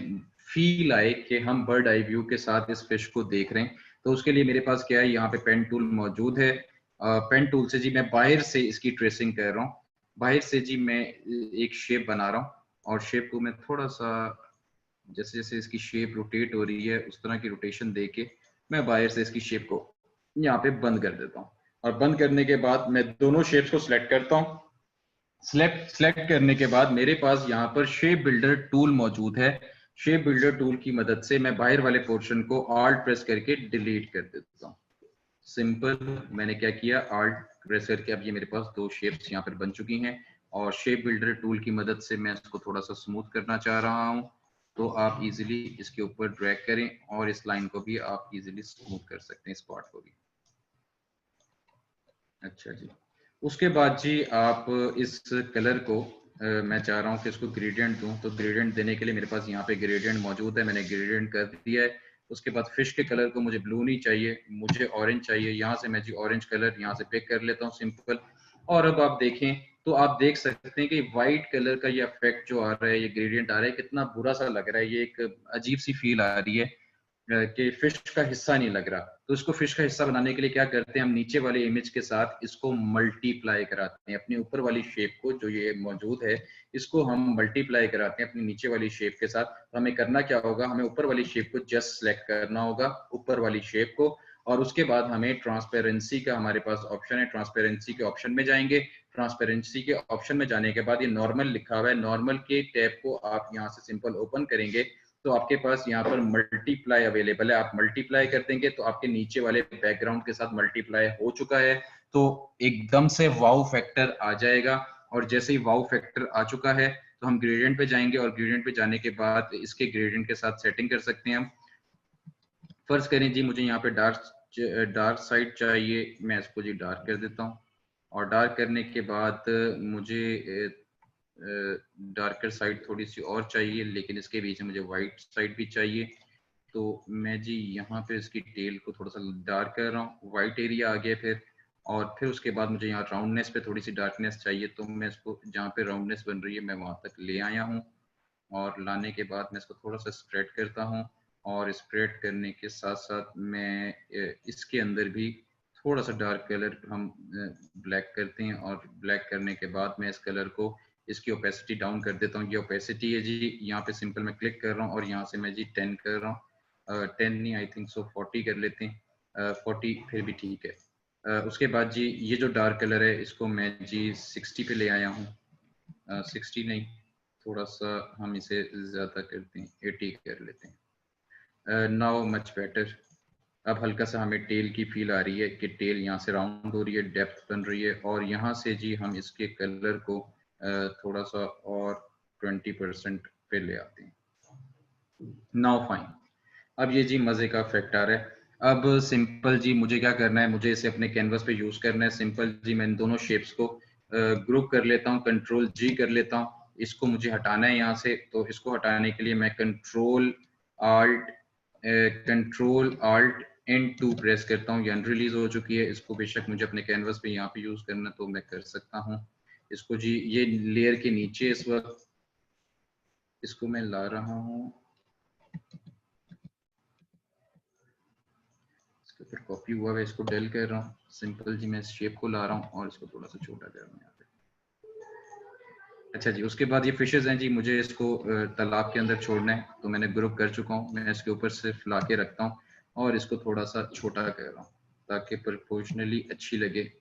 फील आए कि हम बर्ड आई व्यू के साथ इस फिश को देख रहे हैं। तो उसके लिए मेरे पास क्या है, यहाँ पे पेन टूल मौजूद है। पेन टूल से जी मैं बाहर से इसकी ट्रेसिंग कर रहा हूँ। बाहर से जी मैं एक शेप बना रहा हूँ और शेप को मैं थोड़ा सा, जैसे जैसे इसकी शेप रोटेट हो रही है उस तरह की रोटेशन दे के मैं बाहर से इसकी शेप को यहाँ पे बंद कर देता हूँ। और बंद करने के बाद मैं दोनों शेप्स को सिलेक्ट करता हूँ। सेलेक्ट करने के बाद मेरे पास यहाँ पर शेप बिल्डर टूल मौजूद है। शेप बिल्डर टूल की मदद से मैं बाहर वाले पोर्शन को आल्ट प्रेस करके डिलीट कर देता हूँ। सिंपल, मैंने क्या किया, आल्ट प्रेस करके अब ये मेरे पास दो शेप्स यहाँ पर बन चुकी हैं और शेप बिल्डर टूल की मदद से मैं इसको थोड़ा सा स्मूथ करना चाह रहा हूँ। तो आप इजीली इसके ऊपर ड्रैग करें और इस लाइन को भी आप इजीली स्मूथ कर सकते हैं, स्पॉट को भी। अच्छा जी, उसके बाद जी आप इस कलर को मैं चाह रहा हूँ कि इसको ग्रेडियंट दूं, तो ग्रेडियंट देने के लिए मेरे पास यहाँ पे ग्रेडियंट मौजूद है, मैंने ग्रेडियंट कर दिया है। उसके बाद फिश के कलर को मुझे ब्लू नहीं चाहिए, मुझे ऑरेंज चाहिए। यहाँ से मैं जी ऑरेंज कलर यहाँ से पिक कर लेता हूँ, सिंपल। और अब आप देखें तो आप देख सकते हैं कि व्हाइट कलर का ये इफेक्ट जो आ रहा है, ये ग्रेडियंट आ रहा है, कितना बुरा सा लग रहा है। ये एक अजीब सी फील आ रही है कि फिश का हिस्सा नहीं लग रहा। तो इसको फिश का हिस्सा बनाने के लिए क्या करते हैं, हम नीचे वाले इमेज के साथ इसको मल्टीप्लाई कराते हैं। अपनी ऊपर वाली शेप को जो ये मौजूद है, इसको हम मल्टीप्लाई कराते हैं अपनी नीचे वाली शेप के साथ। तो हमें करना क्या होगा, हमें ऊपर वाली शेप को जस्ट सेलेक्ट करना होगा, ऊपर वाली शेप को। और उसके बाद हमें ट्रांसपेरेंसी का हमारे पास ऑप्शन है, ट्रांसपेरेंसी के ऑप्शन में जाएंगे। ट्रांसपेरेंसी के ऑप्शन में जाने के बाद ये नॉर्मल लिखा हुआ है, नॉर्मल के टैब को आप यहाँ से सिंपल ओपन करेंगे तो आपके पास यहाँ पर मल्टीप्लाई अवेलेबल है। आप मल्टीप्लाई कर देंगे तो आपके नीचे वाले बैकग्राउंड के साथ मल्टीप्लाई हो चुका है। तो एकदम से वाउ फैक्टर आ जाएगा। और जैसे ही वाउ फैक्टर आ चुका है तो हम ग्रेडियंट पे जाएंगे और ग्रेडियंट पे जाने के बाद इसके ग्रेडियंट के साथ सेटिंग कर सकते हैं हम। फर्ज करें जी मुझे यहाँ पे डार्क साइड चाहिए, मैं इसको जी डार्क कर देता हूँ। और डार्क करने के बाद मुझे डार्कर साइड थोड़ी सी और चाहिए, लेकिन इसके बीच में मुझे वाइट साइड भी चाहिए। तो मैं जी यहाँ पे इसकी टेल को थोड़ा सा डार्क कर रहा हूँ, वाइट एरिया आ गया फिर। और फिर उसके बाद मुझे यहाँ राउंडनेस पे थोड़ी सी डार्कनेस चाहिए, तो मैं इसको जहाँ पे राउंडनेस बन रही है मैं वहाँ तक ले आया हूँ। और लाने के बाद मैं इसको थोड़ा सा स्प्रेड करता हूँ। और स्प्रेड करने के साथ साथ मैं इसके अंदर भी थोड़ा सा डार्क कलर हम ब्लैक करते हैं। और ब्लैक करने के बाद मैं इस कलर को, इसकी ओपेसिटी डाउन कर देता हूँ। ये ओपेसिटी है जी, यहाँ पे सिंपल मैं क्लिक कर रहा हूँ और यहाँ से मैं जी 10 कर रहा हूँ। 10 नहीं, आई थिंक सो 40 कर लेते हैं। 40 फिर भी ठीक है। उसके बाद जी ये जो डार्क कलर है इसको मैं जी 60 पे ले आया हूँ। 60 नहीं, थोड़ा सा हम इसे ज़्यादा करते हैं, 80 कर लेते हैं। Now much better. अब हल्का सा हमें टेल की फील आ रही है कि टेल यहाँ से राउंड हो रही है, डेप्थ बन रही है। और यहाँ से जी हम इसके कलर को थोड़ा सा और 20% पे ले आते हैं। नाउ फाइन, अब ये जी मज़े का इफेक्ट आ रहा है। अब सिंपल जी मुझे क्या करना है, मुझे इसे अपने कैनवस पे यूज़ करना है। सिंपल जी मैं इन दोनों शेप्स को ग्रुप कर लेता हूँ, कंट्रोल जी कर लेता हूँ। इसको मुझे हटाना है यहाँ से, तो इसको हटाने के लिए मैं कंट्रोल आल्ट N2 प्रेस करता हूँ। ये अनरिलीज हो चुकी है, इसको बेशक मुझे अपने कैनवस पे यहाँ पे यूज़ करना तो मैं कर सकता हूँ। इसको जी ये लेयर के नीचे इस वक्त इसको मैं ला रहा हूँ, इसके ऊपर कॉपी हुआ है, इसको डेल कर रहा हूँ। सिंपल जी मैं इस शेप को ला रहा हूँ और इसको थोड़ा सा छोटा कर रहा हूँ यहाँ पे। अच्छा जी, उसके बाद ये फिशेज हैं जी, मुझे इसको तालाब के अंदर छोड़ना है, तो मैंने ग्रुप कर चुका हूँ। मैं इसके ऊपर सिर्फ ला के रखता हूँ और इसको थोड़ा सा छोटा कर रहा हूँ ताकि प्रोपोर्शनली अच्छी लगे।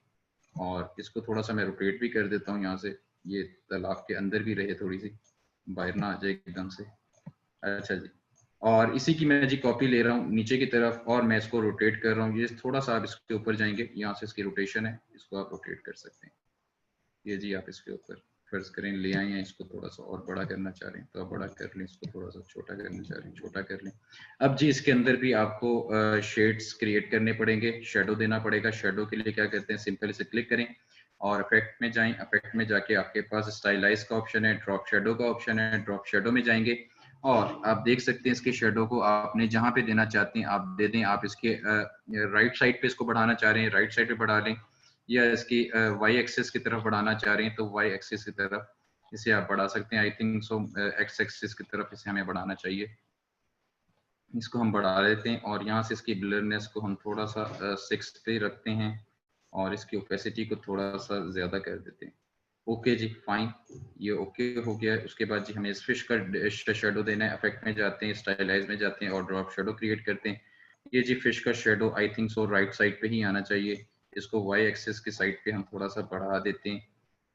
और इसको थोड़ा सा मैं रोटेट भी कर देता हूँ यहाँ से, ये तालाब के अंदर भी रहे, थोड़ी सी बाहर ना आ जाए एकदम से। अच्छा जी, और इसी की मैं जी कॉपी ले रहा हूँ नीचे की तरफ और मैं इसको रोटेट कर रहा हूँ। ये थोड़ा सा आप इसके ऊपर जाएंगे, यहाँ से इसकी रोटेशन है, इसको आप रोटेट कर सकते हैं। ये जी आप इसके ऊपर फर्ज करें ले आए हैं, इसको थोड़ा सा और बड़ा करना चाह रहे हैं तो आप बड़ा कर लें, इसको थोड़ा सा छोटा करना चाह रहे हैं छोटा कर लें। अब जी इसके अंदर भी आपको शेड्स क्रिएट करने पड़ेंगे, शेडो देना पड़ेगा। शेडो के लिए क्या करते हैं, सिंपल इसे क्लिक करें और इफेक्ट में जाएं। इफेक्ट में जाके आपके पास स्टाइलाइज का ऑप्शन है, ड्रॉप शेडो का ऑप्शन है। ड्रॉप शेडो में जाएंगे और आप देख सकते हैं इसके शेडो को आपने जहां पे देना चाहते हैं आप दे दें। आप इसके राइट साइड पे इसको बढ़ाना चाह रहे हैं, राइट साइड पे बढ़ा लें, या इसकी वाई एक्सिस की तरफ बढ़ाना चाह रहे हैं तो वाई एक्सिस की तरफ इसे आप बढ़ा सकते हैं। I think so x axis की तरफ इसे हमें बढ़ाना चाहिए। इसको हम बढ़ा लेते हैं और यहाँ से इसकी ब्लरनेस को हम थोड़ा सा 6 पे रखते हैं और इसकी ओपेसिटी को थोड़ा सा ज्यादा कर देते हैं। ओके जी फाइन, ये ओके हो गया है। उसके बाद जी हमें इस फिश का शेडो देना है। इफेक्ट में जाते हैं, स्टाइलाइज में जाते हैं और ड्रॉप शेडो क्रिएट करते हैं। ये जी फिश का shadow I think so right side पे ही आना चाहिए। इसको वाई एक्सिस की साइड पे हम थोड़ा सा बढ़ा देते हैं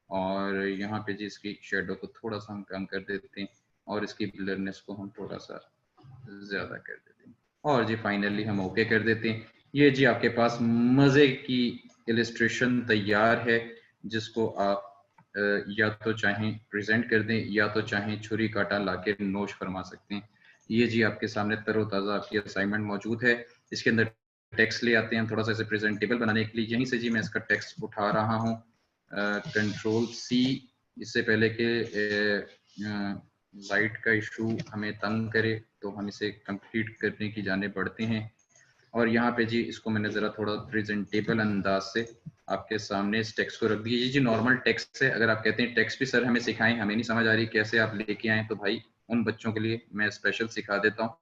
और यहाँ पे जी इसकी शेडो को थोड़ा सा हम कम कर देते हैं और इसकी ब्लरनेस को हम थोड़ा सा ज्यादा कर देते हैं और जी फाइनली हम ओके कर देते हैं। ये जी आपके पास मजे की इलस्ट्रेशन तैयार है जिसको आप या तो चाहें प्रेजेंट कर दें या तो चाहें छुरी कांटा लाके नोश फरमा सकते हैं। ये जी आपके सामने तरोताज़ा आपकी असाइनमेंट मौजूद है। इसके अंदर टेक्स्ट ले आते हैं थोड़ा सा इसे प्रेजेंटेबल बनाने के लिए। यहीं से जी मैं इसका टेक्स्ट उठा रहा हूँ, कंट्रोल सी। इससे पहले कि लाइट का इशू हमें तंग करे तो हम इसे कंप्लीट करने की जाने बढ़ते हैं। और यहाँ पे जी इसको मैंने ज़रा थोड़ा प्रेजेंटेबल अंदाज से आपके सामने इस टेक्स्ट को रख दिया। ये जी नॉर्मल टेक्स्ट है। अगर आप कहते हैं टेक्स्ट भी सर हमें सिखाएं, हमें नहीं समझ आ रही कैसे आप लेके आए, तो भाई उन बच्चों के लिए मैं स्पेशल सिखा देता हूँ।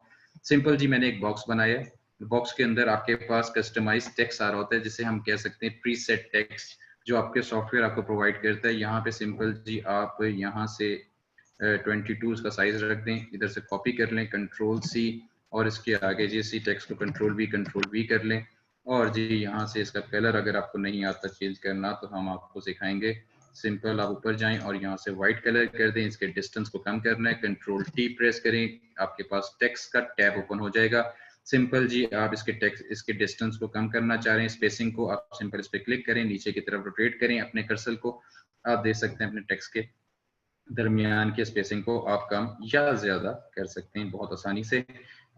सिंपल जी, मैंने एक बॉक्स बनाया है। बॉक्स के अंदर आपके पास कस्टमाइज टेक्स्ट आ रहा होता है, जिसे हम कह सकते हैं प्री सेट टेक्स्ट, जो आपके सॉफ्टवेयर आपको प्रोवाइड करता है। यहाँ पे सिंपल जी आप यहाँ से 22 का साइज रख दें, इधर से कॉपी कर लें कंट्रोल सी, और इसके आगे जी इसी टेक्स्ट को कंट्रोल वी कर लें। और जी यहाँ से इसका कलर अगर आपको नहीं आता चेंज करना तो हम आपको सिखाएंगे। सिंपल आप ऊपर जाएं और यहाँ से व्हाइट कलर कर दें। इसके डिस्टेंस को कम करना है, कंट्रोल टी प्रेस करें, आपके पास टेक्स्ट का टैब ओपन हो जाएगा। सिंपल जी आप इसके डिस्टेंस को कम करना चाह रहे हैं, स्पेसिंग को, आप सिंपल इस पर क्लिक करें, नीचे की तरफ रोटेट करें अपने कर्सर को। आप देख सकते हैं अपने टेक्स्ट के दरमियान के स्पेसिंग को आप कम या ज्यादा कर सकते हैं बहुत आसानी से।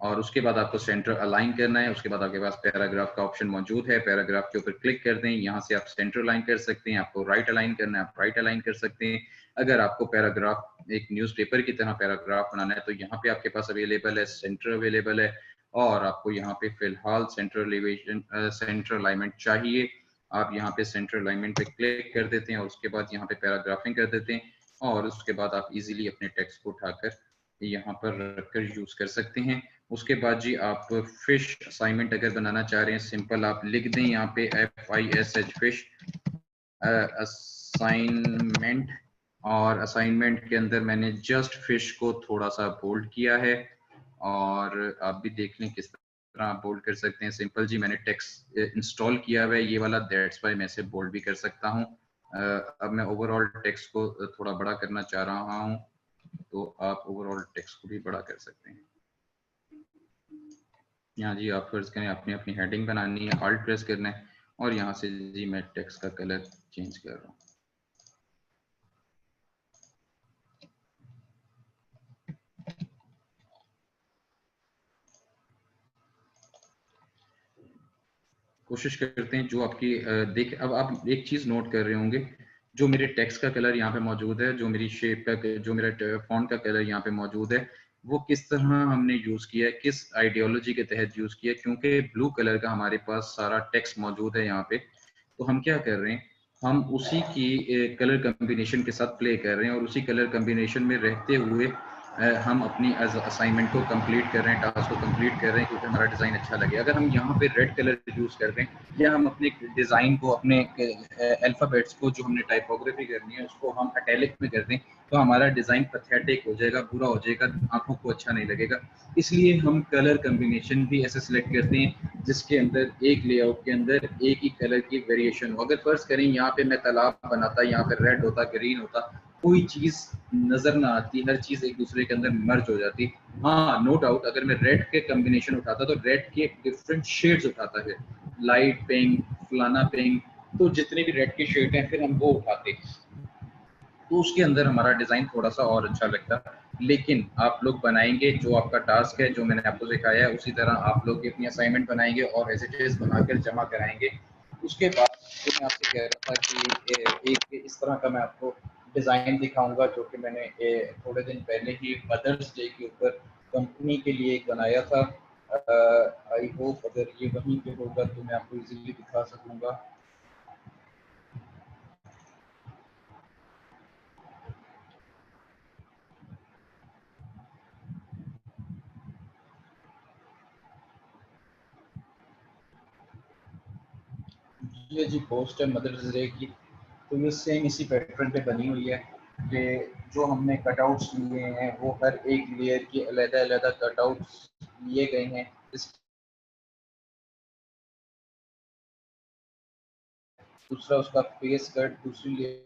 और उसके बाद आपको सेंटर अलाइन करना है। उसके बाद आपके पास पैराग्राफ का ऑप्शन मौजूद है, पैराग्राफ के ऊपर क्लिक कर दें। यहाँ से आप सेंटर अलाइन कर सकते हैं, आपको राइट अलाइन करना है आप राइट अलाइन कर सकते हैं। अगर आपको पैराग्राफ एक न्यूज़पेपर की तरह पैराग्राफ बनाना है तो यहाँ पे आपके पास अवेलेबल है, सेंटर अवेलेबल है। और आपको यहाँ पे फिलहाल सेंटर अलाइनमेंट चाहिए, आप यहाँ पे सेंटर अलाइनमेंट पे क्लिक कर देते हैं और उसके बाद यहाँ पे पैराग्राफिंग कर देते हैं। और उसके बाद आप इजीली अपने टेक्स्ट को उठाकर यहाँ पर रखकर यूज कर सकते हैं। उसके बाद जी आप फिश असाइनमेंट अगर बनाना चाह रहे हैं, सिंपल आप लिख दें यहाँ पे FISH फिश असाइनमेंट। और असाइनमेंट के अंदर मैंने जस्ट फिश को थोड़ा सा बोल्ड किया है, और आप भी देख लें किस तरह आप बोल्ड कर सकते हैं। सिंपल जी मैंने टेक्स्ट इंस्टॉल किया हुआ है ये वाला, दैट्स वाई मैं इसे बोल्ड भी कर सकता हूँ। अब मैं ओवरऑल टेक्स्ट को थोड़ा बड़ा करना चाह रहा हूँ, तो आप ओवरऑल टेक्स्ट को भी बड़ा कर सकते हैं। यहाँ जी आप फर्ज करें अपनी अपनी हेडिंग बनानी है, ऑल्ट प्रेस करना है, और यहाँ से जी मैं टेक्स्ट का कलर चेंज कर रहा हूँ। कोशिश करते हैं जो आपकी देख, अब आप एक चीज नोट कर रहे होंगे, जो मेरे टेक्स्ट का कलर यहाँ पे मौजूद है, जो मेरी शेप का, जो मेरा फॉन्ट का कलर यहाँ पे मौजूद है, वो किस तरह हमने यूज किया है, किस आइडियोलॉजी के तहत यूज किया है। क्योंकि ब्लू कलर का हमारे पास सारा टेक्स्ट मौजूद है यहाँ पे, तो हम क्या कर रहे हैं, हम उसी की कलर कम्बिनेशन के साथ प्ले कर रहे हैं, और उसी कलर कम्बिनेशन में रहते हुए हम अपनी असाइनमेंट को कंप्लीट कर रहे हैं, टास्क को कंप्लीट कर रहे हैं, क्योंकि हमारा डिज़ाइन अच्छा लगे। अगर हम यहाँ पे रेड कलर यूज़ कर रहे हैं, या हम अपने डिज़ाइन को, अपने अल्फ़ाबेट्स को जो हमने टाइपोग्राफी करनी है उसको हम इटैलिक में कर दें, तो हमारा डिज़ाइन पैथेटिक हो जाएगा, बुरा हो जाएगा, आंखों को अच्छा नहीं लगेगा। इसलिए हम कलर कम्बिनेशन भी ऐसे सिलेक्ट करते हैं जिसके अंदर एक लेआउट के अंदर एक ही कलर की वेरिएशन हो। अगर फर्ज करें यहाँ पे मैं तालाब बनाता, यहाँ पे रेड होता, ग्रीन होता, कोई चीज नजर ना आती, हर चीज एक दूसरे के अंदर मर्ज हो जाती। हाँ, नो डाउट, अगर मैं रेड के कॉम्बिनेशन उठाता तो रेड के डिफरेंट शेड्स उठाता है, लाइट पिंक, फलाना पिंक, तो जितने भी रेड के शेड हैं फिर हम वो उठाते, तो उसके अंदर हमारा डिजाइन थोड़ा सा और अच्छा लगता। लेकिन आप लोग बनाएंगे, जो आपका टास्क है, जो मैंने आपको सिखाया है, उसी तरह आप लोग अपनी असाइनमेंट बनाएंगे और एज इट इज बनाकर जमा कराएंगे। उसके बाद जो मैं आपसे कह रहा था कि एक इस तरह का मैं आपको डिज़ाइन दिखाऊंगा, जो कि मैंने थोड़े दिन पहले ही मदर्स डे के ऊपर कंपनी के लिए एक बनाया था। आई होप अगर ये वहीं पे होगा तो मैं आपको इजीली दिखा सकूंगा। ये जी पोस्ट है मदर्स डे की, तो ये सेम इसी पैटर्न पे बनी हुई है कि जो हमने कटआउट्स लिए हैं वो हर एक लेयर के अलग-अलग कटआउट्स लिए गए हैं। इस दूसरा उसका फेस कट, दूसरी लेयर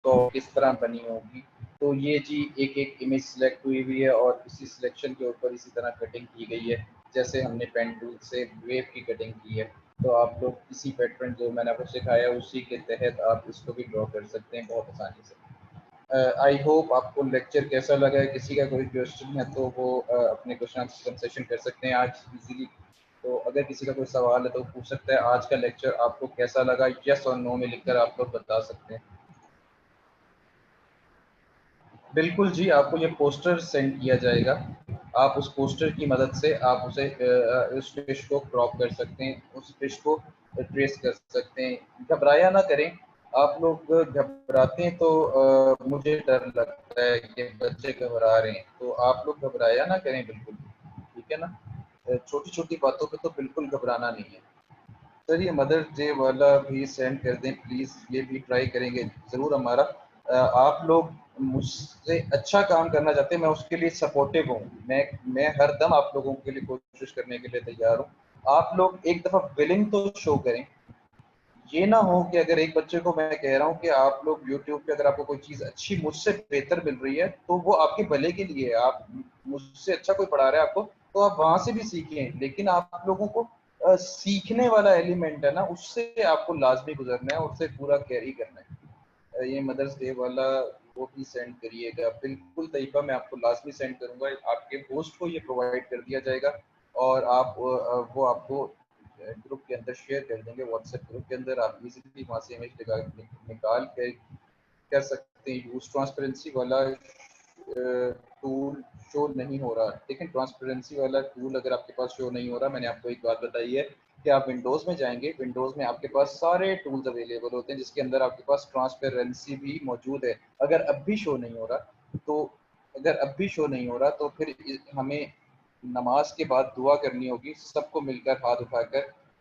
तो किस तरह बनी होगी। तो ये जी एक एक इमेज सिलेक्ट हुई हुई है और इसी सिलेक्शन के ऊपर इसी तरह कटिंग की गई है, जैसे हमने पेन टूल से वेव की कटिंग की है। तो आप लोग इसी पैटर्न जो मैंने आपको सिखाया उसी के तहत आप इसको भी ड्रॉ कर सकते हैं बहुत आसानी से। आई होप आपको लेक्चर कैसा लगा है। किसी का कोई क्वेश्चन है तो वो अपने क्वेश्चन कंसेशन कर सकते हैं आज इजीली। तो अगर किसी का कोई सवाल है तो पूछ सकता है। आज का लेक्चर आपको कैसा लगा, यस और नो में लिखकर आप लोग बता सकते हैं। बिल्कुल जी, आपको ये पोस्टर सेंड किया जाएगा। आप उस पोस्टर की मदद से आप उसे उस फिश को क्रॉप कर सकते हैं, उस फिश को ट्रेस कर सकते हैं। घबराया ना करें। आप लोग घबराते हैं तो मुझे डर लगता है कि बच्चे घबरा रहे हैं, तो आप लोग घबराया ना करें बिल्कुल, ठीक है ना। छोटी छोटी बातों पे तो बिल्कुल घबराना नहीं है। सर ये मदर्स डे वाला भी सेंड कर दें प्लीज़, ये भी ट्राई करेंगे ज़रूर हमारा। आप लोग मुझसे अच्छा काम करना चाहते हैं, मैं उसके लिए सपोर्टिव हूँ। मैं हर दम आप लोगों के लिए कोशिश करने के लिए तैयार हूँ। आप लोग एक दफ़ा विलिंग तो शो करें। ये ना हो कि अगर एक बच्चे को मैं कह रहा हूँ कि आप लोग यूट्यूब पे अगर आपको कोई चीज़ अच्छी मुझसे बेहतर मिल रही है तो वो आपके भले के लिए है। आप मुझसे अच्छा कोई पढ़ा रहा है आपको तो आप वहाँ से भी सीखें, लेकिन आप लोगों को सीखने वाला एलिमेंट है ना, उससे आपको लाजमी गुजरना है, उससे पूरा कैरी करना है। ये मदर्स डे वाला वो भी सेंड करिएगा। बिल्कुल तरीका मैं आपको लाजमी सेंड करूँगा। आपके होस्ट को ये प्रोवाइड कर दिया जाएगा और आप वो आपको ग्रुप के अंदर शेयर कर देंगे। व्हाट्सएप ग्रुप के अंदर आप इजीली वहाँ से इमेज निकाल कर सकते हैं। यूज ट्रांसपेरेंसी वाला टूल शो नहीं हो रहा। लेकिन ट्रांसपेरेंसी वाला टूल अगर आपके पास शो नहीं हो रहा, मैंने आपको एक बात बताई है कि आप विंडोज़ में जाएंगे, विंडोज़ में आपके पास सारे टूल्स अवेलेबल होते हैं जिसके अंदर आपके पास ट्रांसपेरेंसी भी मौजूद है। अगर अब भी शो नहीं हो रहा तो फिर हमें नमाज के बाद दुआ करनी होगी सबको मिलकर हाथ उठाकर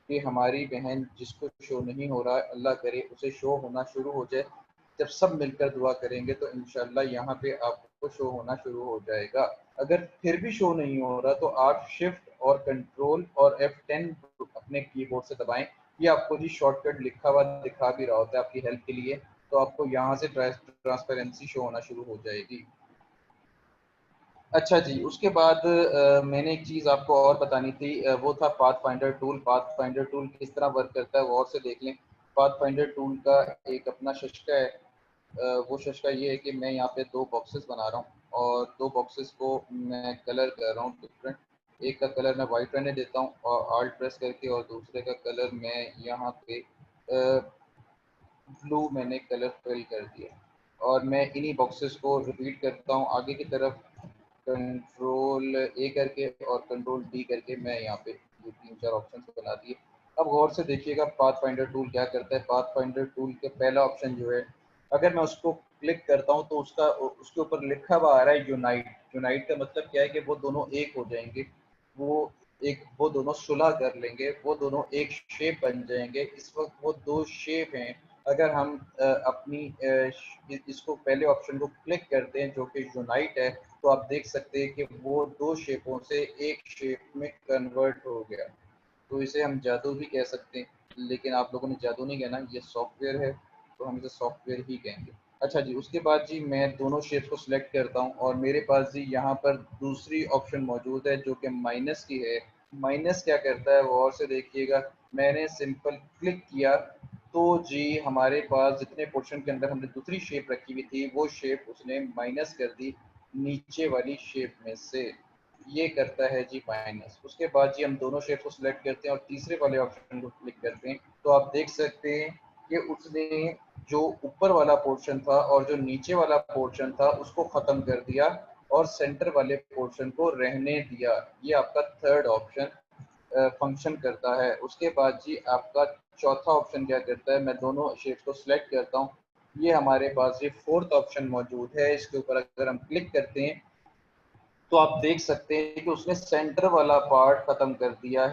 कि हमारी बहन जिसको शो नहीं हो रहा अल्लाह करे उसे शो होना शुरू हो जाए। जब सब मिलकर दुआ करेंगे तो इंशाल्लाह यहाँ पे आपको शो होना शुरू हो जाएगा। अगर फिर भी शो नहीं हो रहा तो आप शिफ्ट और कंट्रोल और F10 अपने कीबोर्ड से दबाएं। ये आपको जी शॉर्टकट लिखा हुआ दिखा भी रहा होता है आपकी हेल्प के लिए। तो आपको यहाँ से ट्रांसपेरेंसी शो होना शुरू हो जाएगी। अच्छा जी, उसके बाद मैंने एक चीज़ आपको और बतानी थी, वो था path finder tool. Path finder tool किस तरह वर्क करता है वो और से देख लें। पाथ फाइंडर टूल का एक अपना शशका है। वो शशका ये है कि मैं यहाँ पे 2 बॉक्सेस बना रहा हूँ और 2 बॉक्सेस को मैं कलर कर रहा हूँ डिफरेंट। एक का कलर मैं वाइट रहने देता हूँ और आल्ट प्रेस करके, और दूसरे का कलर मैं यहाँ पे ब्लू मैंने कलर फिल कर दिया। और मैं इन्हीं बॉक्सेस को रिपीट करता हूँ आगे की तरफ, कंट्रोल ए करके और कंट्रोल डी करके मैं यहाँ पे ये 3-4 ऑप्शन बना दिए। अब गौर से देखिएगा पाथ फाइंडर टूल क्या करता है। पाथ फाइंडर टूल के पहला ऑप्शन जो है, अगर मैं उसको क्लिक करता हूँ तो उसके ऊपर लिखा हुआ आ रहा है यूनाइट। यूनाइट का मतलब क्या है कि वो दोनों एक हो जाएंगे, वो दोनों सुलह कर लेंगे, वो दोनों एक शेप बन जाएंगे। इस वक्त वो 2 शेप हैं। अगर हम इसको पहले ऑप्शन को क्लिक करते हैं जो कि यूनाइट है, तो आप देख सकते हैं कि वो 2 शेपों से एक शेप में कन्वर्ट हो गया। तो इसे हम जादू भी कह सकते हैं, लेकिन आप लोगों ने जादू नहीं कहना, ये सॉफ्टवेयर है तो हम इसे सॉफ्टवेयर ही कहेंगे। अच्छा जी, उसके बाद जी मैं दोनों शेप्स को सिलेक्ट करता हूँ और मेरे पास जी यहाँ पर दूसरी ऑप्शन मौजूद है जो कि माइनस की है। माइनस क्या करता है वो और से देखिएगा। मैंने सिंपल क्लिक किया तो जी हमारे पास जितने पोर्शन के अंदर हमने दूसरी शेप रखी हुई थी वो शेप उसने माइनस कर दी नीचे वाली शेप में से। ये करता है जी माइनस। उसके बाद जी हम दोनों शेप को सिलेक्ट करते हैं और तीसरे वाले ऑप्शन को क्लिक करते हैं, तो आप देख सकते हैं कि उसने जो ऊपर वाला पोर्शन था और जो नीचे वाला पोर्शन था उसको ख़त्म कर दिया और सेंटर वाले पोर्शन को रहने दिया। ये आपका थर्ड ऑप्शन फंक्शन करता है। उसके बाद जी आपका चौथा ऑप्शन क्या करता है, मैं दोनों शेप्स को सिलेक्ट करता हूँ। ये हमारे पास ये फोर्थ ऑप्शन मौजूद है। इसके ऊपर अगर हम क्लिक करते हैं तो आप देख सकते हैं कि उसने सेंटर वाला पार्ट खत्म कर दिया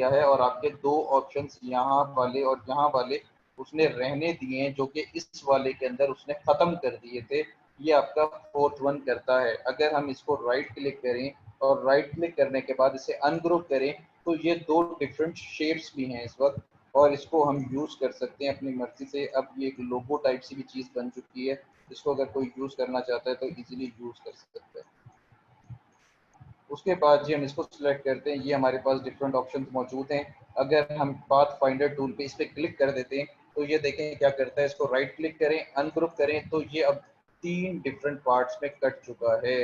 है और आपके 2 ऑप्शंस यहाँ वाले और यहाँ वाले उसने रहने दिए हैं जो कि इस वाले के अंदर उसने खत्म कर दिए थे। ये आपका फोर्थ वन करता है। अगर हम इसको राइट क्लिक करें और राइट क्लिक करने के बाद इसे अनग्रुप करें तो ये 2 डिफरेंट शेप्स भी हैं इस वक्त। और इसको हम यूज़ कर सकते हैं अपनी मर्जी से। अब ये एक लोगो टाइप सी भी चीज़ बन चुकी है, इसको अगर कोई यूज़ करना चाहता है तो इजीली यूज़ कर सकता है। उसके बाद जी हम इसको सिलेक्ट करते हैं, ये हमारे पास डिफरेंट ऑप्शंस मौजूद हैं। अगर हम पाथ फाइंडर टूल पे इस पर क्लिक कर देते हैं तो ये देखें क्या करता है, इसको राइट क्लिक करें, अनग्रुप करें तो ये अब 3 डिफरेंट पार्ट्स में कट चुका है।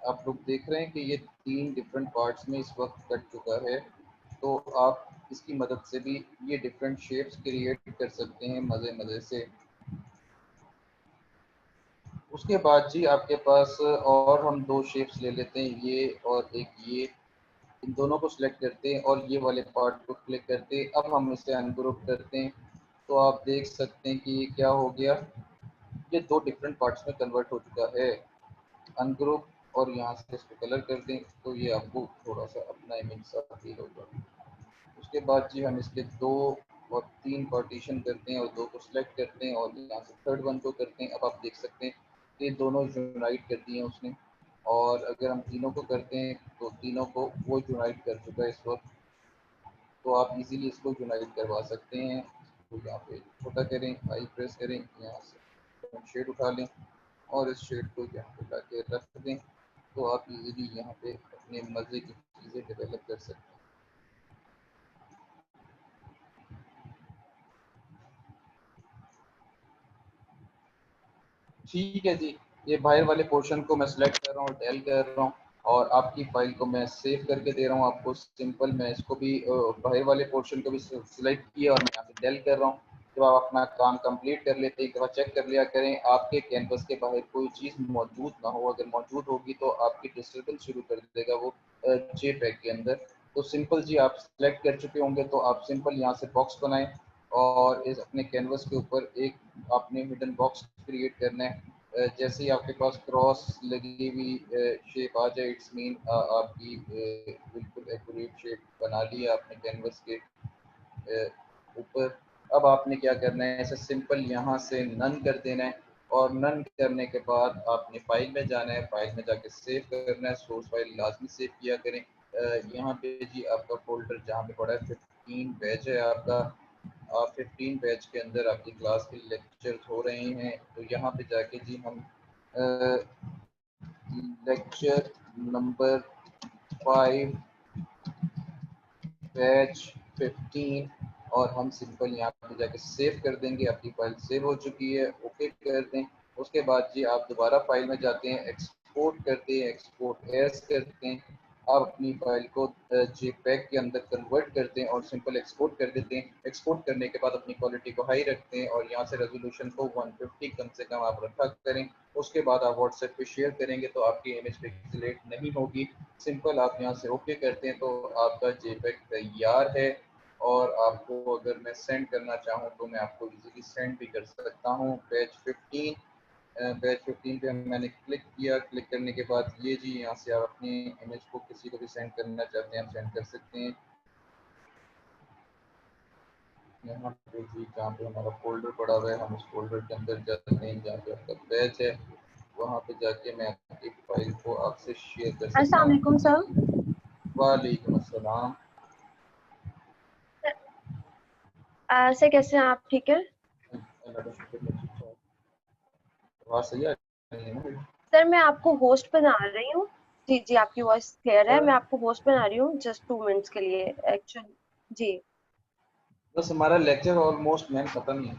आप लोग देख रहे हैं कि ये 3 डिफरेंट पार्ट्स में इस वक्त कट चुका है। तो आप इसकी मदद से भी ये डिफरेंट शेप्स क्रिएट कर सकते हैं मज़े मज़े से। उसके बाद जी आपके पास और हम 2 शेप्स ले लेते हैं, ये और एक ये। इन दोनों को सिलेक्ट करते हैं और ये वाले पार्ट को क्लिक करते हैं। अब हम इसे अनग्रुप करते हैं तो आप देख सकते हैं कि ये क्या हो गया, ये 2 डिफरेंट पार्ट्स में कन्वर्ट हो चुका है। अनग्रुप और यहाँ से इसको कलर कर दें तो ये आपको थोड़ा सा अपना इमेज सा फील होगा। उसके बाद जी हम इसके 2 और 3 पार्टीशन करते हैं और 2 को सिलेक्ट करते हैं और यहाँ से थर्ड वन को करते हैं। अब आप देख सकते हैं कि दोनों यूनाइट कर दिए उसने, और अगर हम तीनों को करते हैं तो तीनों को वो यूनाइट कर चुका है इस वक्त। तो आप इजीली इसको यूनाइट करवा सकते हैं। तो यहाँ पे छोटा करें, आई प्रेस करें, यहाँ से शेड उठा लें और इस शेड को यहाँ पे लाके रख दें तो आप इजीली यहाँ पे अपने मज़े की चीज़ें डेवलप कर सकते हैं। ठीक है जी, ये बाहर वाले पोर्शन को मैं सिलेक्ट कर रहा हूँ, डेल कर रहा हूँ और आपकी फाइल को मैं सेव करके दे रहा हूँ आपको। सिंपल मैं इसको भी बाहर वाले पोर्शन को भी सिलेक्ट किया और मैं यहाँ से डेल कर रहा हूँ। जब आप अपना काम कंप्लीट कर लेते हैं, एक दफ़ा चेक कर लिया करें आपके कैनवस के बाहर कोई चीज़ मौजूद ना हो। अगर मौजूद होगी तो आपकी डिस्टर्बेंस शुरू कर देगा वो जेपीईजी के अंदर। तो सिंपल जी आप सिलेक्ट कर चुके होंगे तो आप सिंपल यहाँ से बॉक्स बनाएं और इस अपने कैनवस के ऊपर एक आपने हिडन बॉक्स क्रिएट करना है। जैसे ही आपके पास क्रॉस लगी हुई शेप आ जाए, इट्स मीन आपकी बिल्कुल एक्यूरेट शेप बना ली है आपने कैनवस के ऊपर। अब आपने क्या करना है, ऐसे सिंपल यहाँ से नन कर देना है और नन करने के बाद आपने फाइल में जाना है, फाइल में जाके सेव करना है। सोर्स फाइल लाजमी सेव किया करें। यहाँ पे जी आपका फोल्डर जहाँ पे पड़ा है 15 बैच है आपका। 15 बैच के अंदर आपकी क्लास के लेक्चर हो रहे हैं। तो यहाँ पे जाके जी हम लेक्चर नंबर 5 बैच 15 और हम सिंपल यहाँ पे जाके सेव कर देंगे। आपकी फाइल सेव हो चुकी है, ओके कर दें। उसके बाद जी आप दोबारा फाइल में जाते हैं, एक्सपोर्ट करते हैं, एक्सपोर्ट एज करते हैं। आप अपनी फाइल को जेपीईजी के अंदर कन्वर्ट करते हैं और सिंपल एक्सपोर्ट कर देते हैं। एक्सपोर्ट करने के बाद अपनी क्वालिटी को हाई रखते हैं और यहाँ से रेजोल्यूशन को 150 कम से कम आप रखा करें। उसके बाद आप व्हाट्सएप पे शेयर करेंगे तो आपकी इमेज पिक्सेलेट नहीं होगी। सिंपल आप यहाँ से ओके करते हैं तो आपका जेपीईजी तैयार है। और आपको अगर मैं सेंड करना चाहूँ तो मैं आपको इजीली सेंड भी कर सकता हूँ। बैच 15 पे मैंने क्लिक किया। क्लिक करने के बाद ये जी यहाँ से आप अपनी इमेज को किसी को भी सेंड करना चाहते हैं आप सेंड कर सकते हैं। यहाँ पे जी जहाँ पे हमारा फोल्डर पड़ा हुआ है हम उस फोल्डर के अंदर जाते हैं जहाँ पे आपका बैच है, वहाँ पे जाके मैं आपकी फाइल को आपसे शेयर कर सकता
अस्सलाम
हूँ।
वालेकुम सर।
वालेकुम अस्सलाम।
ऐसे कैसे हैं आप, ठीक है?
अल्लाह का शुक्र है, ठीक ठाक। आवाज़ सही आ रही है ना मेरी?
सर मैं आपको होस्ट बना रही हूँ। जी जी, आपकी वॉइस क्लियर है।
सर
मैं आपको होस्ट बना रही हूँ जस्ट 2 मिनट्स के लिए एक्चुअली। जी।
बस हमारा लेक्चर ऑलमोस्ट मैम खत्म ही है।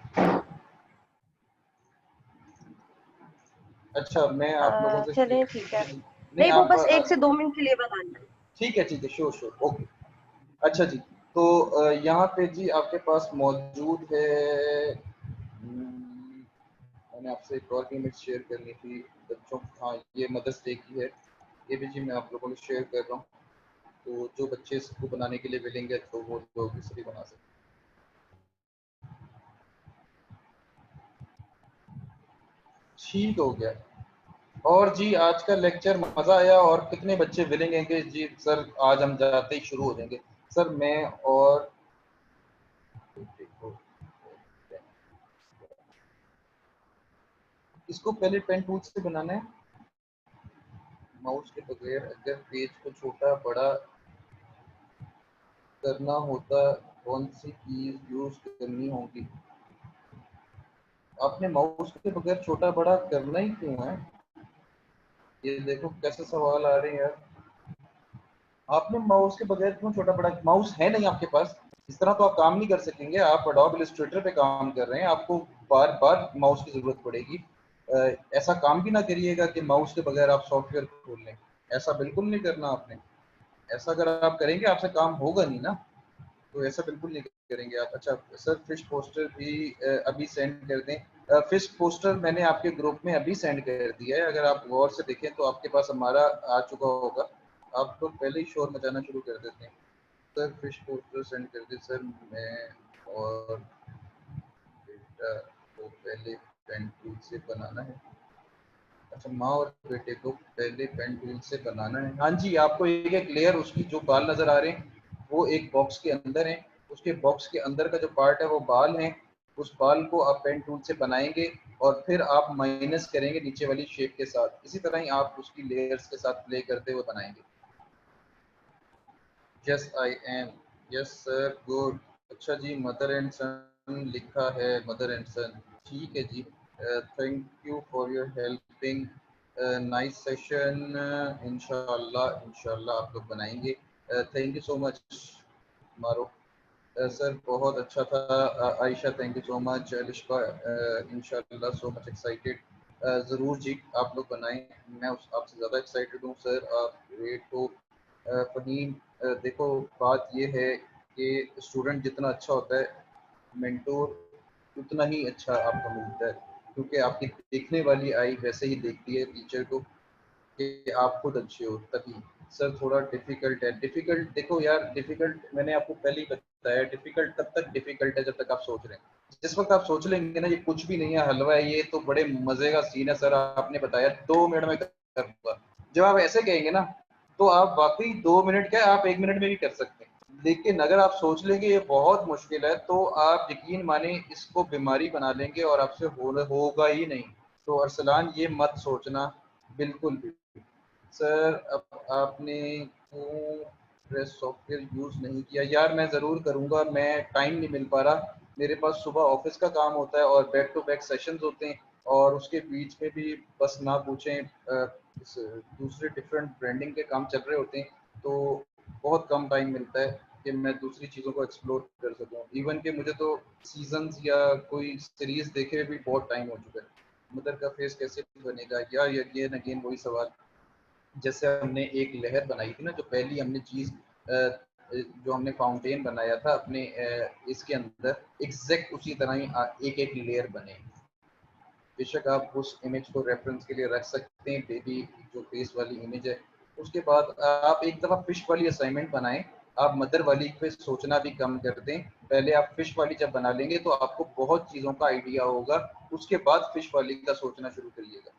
अच्छा मैं आप लोगों से
चलें, ठीक है।
नहीं
नहीं, वो
आप
बस 1 से 2 मिनट के लिए बनाना है।
ठीक है श्योर श्योर ओके। अच्छा जी, तो यहाँ पे जी आपके पास मौजूद है मैंने आपसे एक और इमेज शेयर करनी थी बच्चों। हाँ ये मदर्स डे की है, ये भी जी मैं आप लोगों को शेयर कर रहा हूँ। तो जो बच्चे इसको बनाने के लिए विलिंग है तो वो लोग इसलिए बना सकते हैं। ठीक हो गया। और जी आज का लेक्चर मज़ा आया और कितने बच्चे विलिंग हैं कि जी सर आज हम जाते ही शुरू हो जाएंगे। सर मैं और इसको पहले पेन टूल से बनाना है, माउस के बगैर। अगर पेज को छोटा बड़ा करना होता, कौन सी कीज यूज करनी होगी? आपने माउस के बगैर छोटा बड़ा करना ही क्यों है? ये देखो कैसे सवाल आ रहे हैं यार। आपने माउस के बगैर क्यों छोटा बड़ा? माउस है नहीं आपके पास, इस तरह तो आप काम नहीं कर सकेंगे। आप एडोब इलस्ट्रेटर पे काम कर रहे हैं, आपको बार बार माउस की जरूरत पड़ेगी। ऐसा काम भी ना करिएगा कि माउस के बगैर आप सॉफ्टवेयर खोल लें, ऐसा बिल्कुल नहीं करना आपने। ऐसा अगर आप करेंगे आपसे काम होगा नहीं ना, तो ऐसा बिल्कुल नहीं करेंगे आप। अच्छा सर, फिश पोस्टर भी अभी सेंड कर दें। फिश पोस्टर मैंने आपके ग्रुप में अभी सेंड कर दिया है, अगर आप गौर से देखें तो आपके पास हमारा आ चुका होगा। आप तो पहले ही शोर मचाना शुरू कर देते हैं। सर फिश पोस्टर सेंड कर दे सर, मैं और बेटा को पहले पेन टूल से बनाना है। अच्छा, माँ और बेटे को पहले पेन टूल से बनाना है। हाँ जी, आपको एक एक लेयर उसकी जो बाल नजर आ रहे हैं वो एक बॉक्स के अंदर है, उसके बॉक्स के अंदर का जो पार्ट है वो बाल है। उस बाल को आप पेन टूल से बनाएंगे और फिर आप माइनस करेंगे नीचे वाली शेप के साथ। इसी तरह ही आप उसकी लेयर्स के साथ प्ले करते हुए बनाएंगे। Yes I am. Yes sir, good. अच्छा जी, मदर एंड सन लिखा है, मदर एंड सन, ठीक है जी। Thank you for your helping, nice session. इंशाल्लाह इंशाल्लाह आप लोग बनाएंगे। थैंक यू सो मच मारो। सर बहुत अच्छा था। Ayesha thank you so much. Lishba इंशाल्लाह सो मच एक्साइटेड। ज़रूर जी, आप लोग बनाएं, मैं उस आपसे ज़्यादा एक्साइटेड हूँ सर, आप ग्रेट हो। फ़हीम, देखो बात ये है कि स्टूडेंट जितना अच्छा होता है, मेंटोर उतना ही अच्छा आपको मिलता है, क्योंकि आपकी देखने वाली आई वैसे ही देखती है टीचर को कि आप खुद अच्छे हो तभी। सर थोड़ा डिफिकल्ट है। डिफिकल्ट देखो यार, डिफिकल्ट मैंने आपको पहले ही बताया, डिफिकल्ट तब तक डिफिकल्ट है जब तक आप सोच रहे हैं। जिस वक्त आप सोच लेंगे ना ये कुछ भी नहीं है, हलवा है ये, तो बड़े मजे का सीन है सर, आपने बताया 2 मिनट में कर दूंगा। जब आप ऐसे कहेंगे ना तो आप वाकई 2 मिनट क्या, आप 1 मिनट में भी कर सकते हैं। लेकिन अगर आप सोच लेंगे ये बहुत मुश्किल है तो आप यकीन माने इसको बीमारी बना लेंगे और आपसे होगा ही नहीं। तो अरसलान ये मत सोचना बिल्कुल भी। सर अब आपने क्यों प्रेस सॉफ्टवेयर यूज़ नहीं किया? यार मैं ज़रूर करूँगा, मैं टाइम नहीं मिल पा रहा, मेरे पास सुबह ऑफिस का काम होता है और बैक टू बैक सेशंस होते हैं, और उसके बीच में भी बस ना पूछें, दूसरे डिफरेंट ब्रांडिंग के काम चल रहे होते हैं, तो बहुत कम टाइम मिलता है कि मैं दूसरी चीज़ों को एक्सप्लोर कर सकूँ। इवन कि मुझे तो सीजन्स या कोई सीरीज़ देखे भी बहुत टाइम हो चुका है। मदर का फेस कैसे बनेगा यार, ये अगेन अगेन वही सवाल। जैसे हमने एक लहर बनाई थी ना, जो पहली हमने चीज जो हमने फाउंटेन बनाया था अपने इसके अंदर, एग्जैक्ट उसी तरह ही एक एक लेयर बने। बेशक आप उस इमेज को रेफरेंस के लिए रख सकते हैं, बेबी जो फेस वाली इमेज है। उसके बाद आप एक दफ़ा फिश वाली असाइनमेंट बनाएं। आप मदर वाली पे सोचना भी कम कर दें, पहले आप फिश वाली जब बना लेंगे तो आपको बहुत चीज़ों का आइडिया होगा, उसके बाद फिश वाली का सोचना शुरू करिएगा।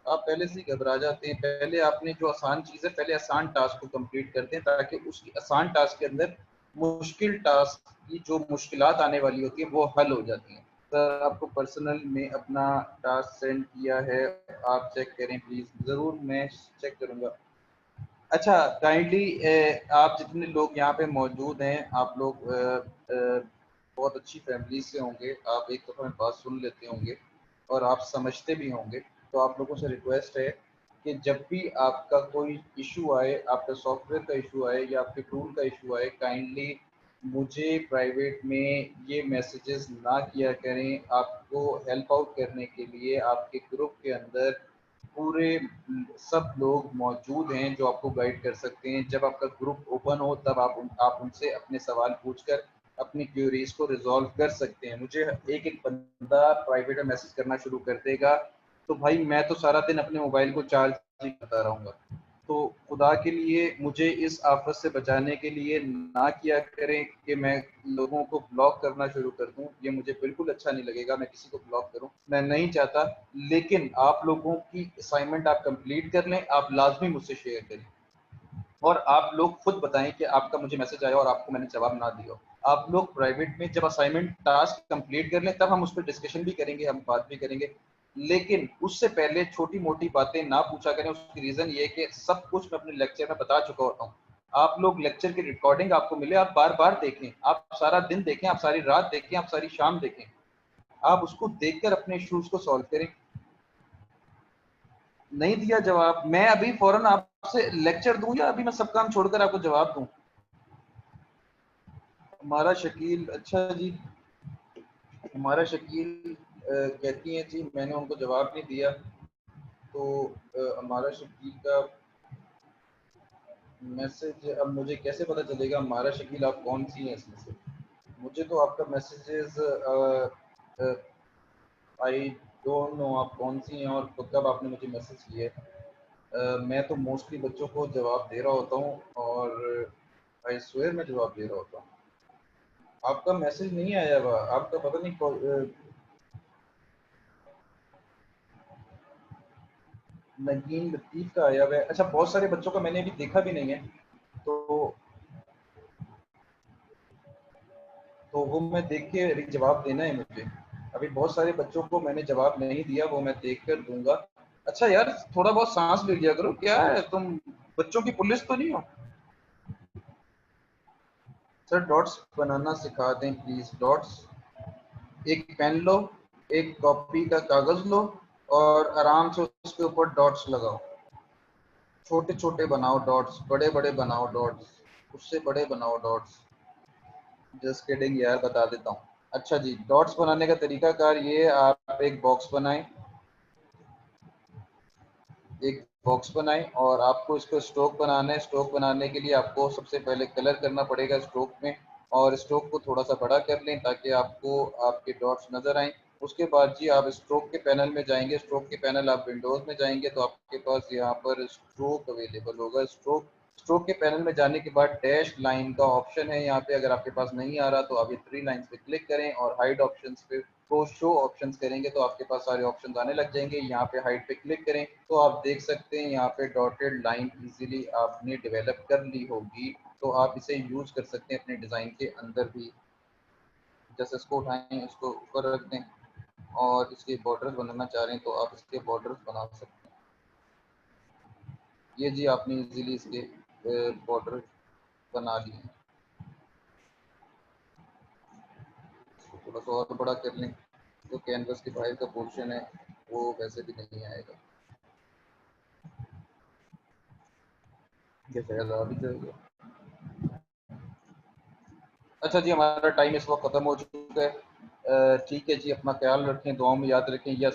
आप पहले से ही घबरा जाते हैं। पहले आपने जो आसान चीज़ है, पहले आसान टास्क को कंप्लीट करते हैं ताकि उसकी आसान टास्क के अंदर मुश्किल टास्क की जो मुश्किलात आने वाली होती है वो हल हो जाती हैं। सर आपको पर्सनल में अपना टास्क सेंड किया है, आप चेक करें प्लीज़। ज़रूर मैं चेक करूँगा। अच्छा काइंडली आप जितने लोग यहाँ पे मौजूद हैं, आप लोग बहुत अच्छी फैमिली से होंगे, आप एक दफ़ा बात सुन लेते होंगे और आप समझते भी होंगे। तो आप लोगों से रिक्वेस्ट है कि जब भी आपका कोई इशू आए, आपका सॉफ्टवेयर का इशू आए या आपके टूल का इशू आए, काइंडली मुझे प्राइवेट में ये मैसेजेस ना किया करें। आपको हेल्प आउट करने के लिए आपके ग्रुप के अंदर पूरे सब लोग मौजूद हैं जो आपको गाइड कर सकते हैं। जब आपका ग्रुप ओपन हो तब आप उनसे अपने सवाल पूछकर अपनी क्यूरीज को रिजॉल्व कर सकते हैं। मुझे एक एक बंदा प्राइवेट में मैसेज करना शुरू कर देगा तो भाई मैं तो सारा दिन अपने मोबाइल को चार्ज ही करता रहूँगा। तो खुदा के लिए मुझे इस आफत से बचाने के लिए ना किया करें कि मैं लोगों को ब्लॉक करना शुरू कर दूं। ये मुझे बिल्कुल अच्छा नहीं लगेगा, मैं किसी को ब्लॉक करूं, मैं नहीं चाहता। लेकिन आप लोगों की असाइनमेंट आप कंप्लीट कर लें, आप लाजमी मुझसे शेयर करें और आप लोग खुद बताएं कि आपका मुझे मैसेज आया और आपको मैंने जवाब ना दिया। आप लोग प्राइवेट में जब असाइनमेंट टास्क कंप्लीट कर लें तब हम उस पर डिस्कशन भी करेंगे, हम बात भी करेंगे। लेकिन उससे पहले छोटी मोटी बातें ना पूछा करें। उसकी रीजन ये है कि सब कुछ मैं अपने लेक्चर में बता चुका होता हूँ। आप लोग लेक्चर की रिकॉर्डिंग आपको मिले, आप बार बार देखें, आप सारा दिन देखें, आप सारी रात देखें, आप सारी शाम देखें, आप उसको देखकर अपने इश्यूज को सॉल्व करें। नहीं दिया जवाब, मैं अभी फौरन आपसे लेक्चर दूं या अभी मैं सब काम छोड़कर आपको जवाब दूं? हमारा शकील, अच्छा जी, हमारा शकील कहती हैं जी मैंने उनको जवाब नहीं दिया, तो हमारा शकील का मैसेज अब मुझे कैसे पता चलेगा हमारा शकील आप कौन सी हैं इसमें से? मुझे तो आपका मैसेजेस आई डोंट नो आप कौन सी हैं और कब आपने मुझे मैसेज किया है। मैं तो मोस्टली बच्चों को जवाब दे रहा होता हूँ और आई स्वेयर मैं जवाब दे रहा होता हूँ। आपका मैसेज नहीं आया हुआ, आपका पता नहीं नगीन लतीफ का आया हुआ है। अच्छा, बहुत सारे बच्चों का मैंने अभी देखा भी नहीं है, तो वो मैं देख के जवाब देना है मुझे। अभी बहुत सारे बच्चों को मैंने जवाब नहीं दिया, वो मैं देख कर दूंगा। अच्छा यार, थोड़ा बहुत सांस ले लिया करो, क्या है तुम बच्चों की पुलिस तो नहीं हो? सर डॉट्स बनाना सिखा दें प्लीज। डॉट्स, एक पेन लो, एक कॉपी का कागज लो और आराम से उसके ऊपर डॉट्स लगाओ। छोटे छोटे बनाओ डॉट्स, बड़े बड़े बनाओ डॉट्स, उससे बड़े बनाओ डॉट्स। जस्ट किडिंग यार, बता देता हूँ। अच्छा जी, डॉट्स बनाने का तरीकाकार ये है, आप एक बॉक्स बनाएं, एक बॉक्स बनाएं और आपको इसको स्ट्रोक बनाना है। स्ट्रोक बनाने के लिए आपको सबसे पहले कलर करना पड़ेगा स्ट्रोक में, और स्ट्रोक को थोड़ा सा बड़ा कर लें ताकि आपको आपके डॉट्स नजर आए। उसके बाद जी आप स्ट्रोक के पैनल में जाएंगे, स्ट्रोक के पैनल आप विंडोज में जाएंगे तो आपके पास यहाँ पर स्ट्रोक अवेलेबल होगा। स्ट्रोक के पैनल में जाने के बाद डैश लाइन का ऑप्शन है यहाँ पे, अगर आपके पास नहीं आ रहा तो आप ये 3 लाइंस पे क्लिक करें और हाइड ऑप्शंस पे को शो ऑप्शंस करेंगे तो आपके पास सारे ऑप्शंस आने लग जाएंगे। यहाँ पे हाइड पे क्लिक करें तो आप देख सकते हैं यहाँ पे डॉटेड लाइन इजीली आपने डेवलप कर ली होगी, तो आप इसे यूज कर सकते हैं अपने डिजाइन के अंदर भी। जैसे इसको उठाएं, इसको ऊपर रख दें और इसके बॉर्डर्स बनाना चाह रहे हैं तो आप इसके बॉर्डर्स बना सकते हैं। ये जी आपने इजीली इसके बॉर्डर बना लिए। थोड़ा सा और बड़ा कर लें तो कैनवस के बाहर का पोर्शन है वो वैसे भी नहीं आएगा, ये शायद आ भी जाएगा। अच्छा जी, हमारा टाइम इस वक्त खत्म हो चुका है। ठीक है जी, अपना ख्याल रखें, दुआओं में याद रखें। यस।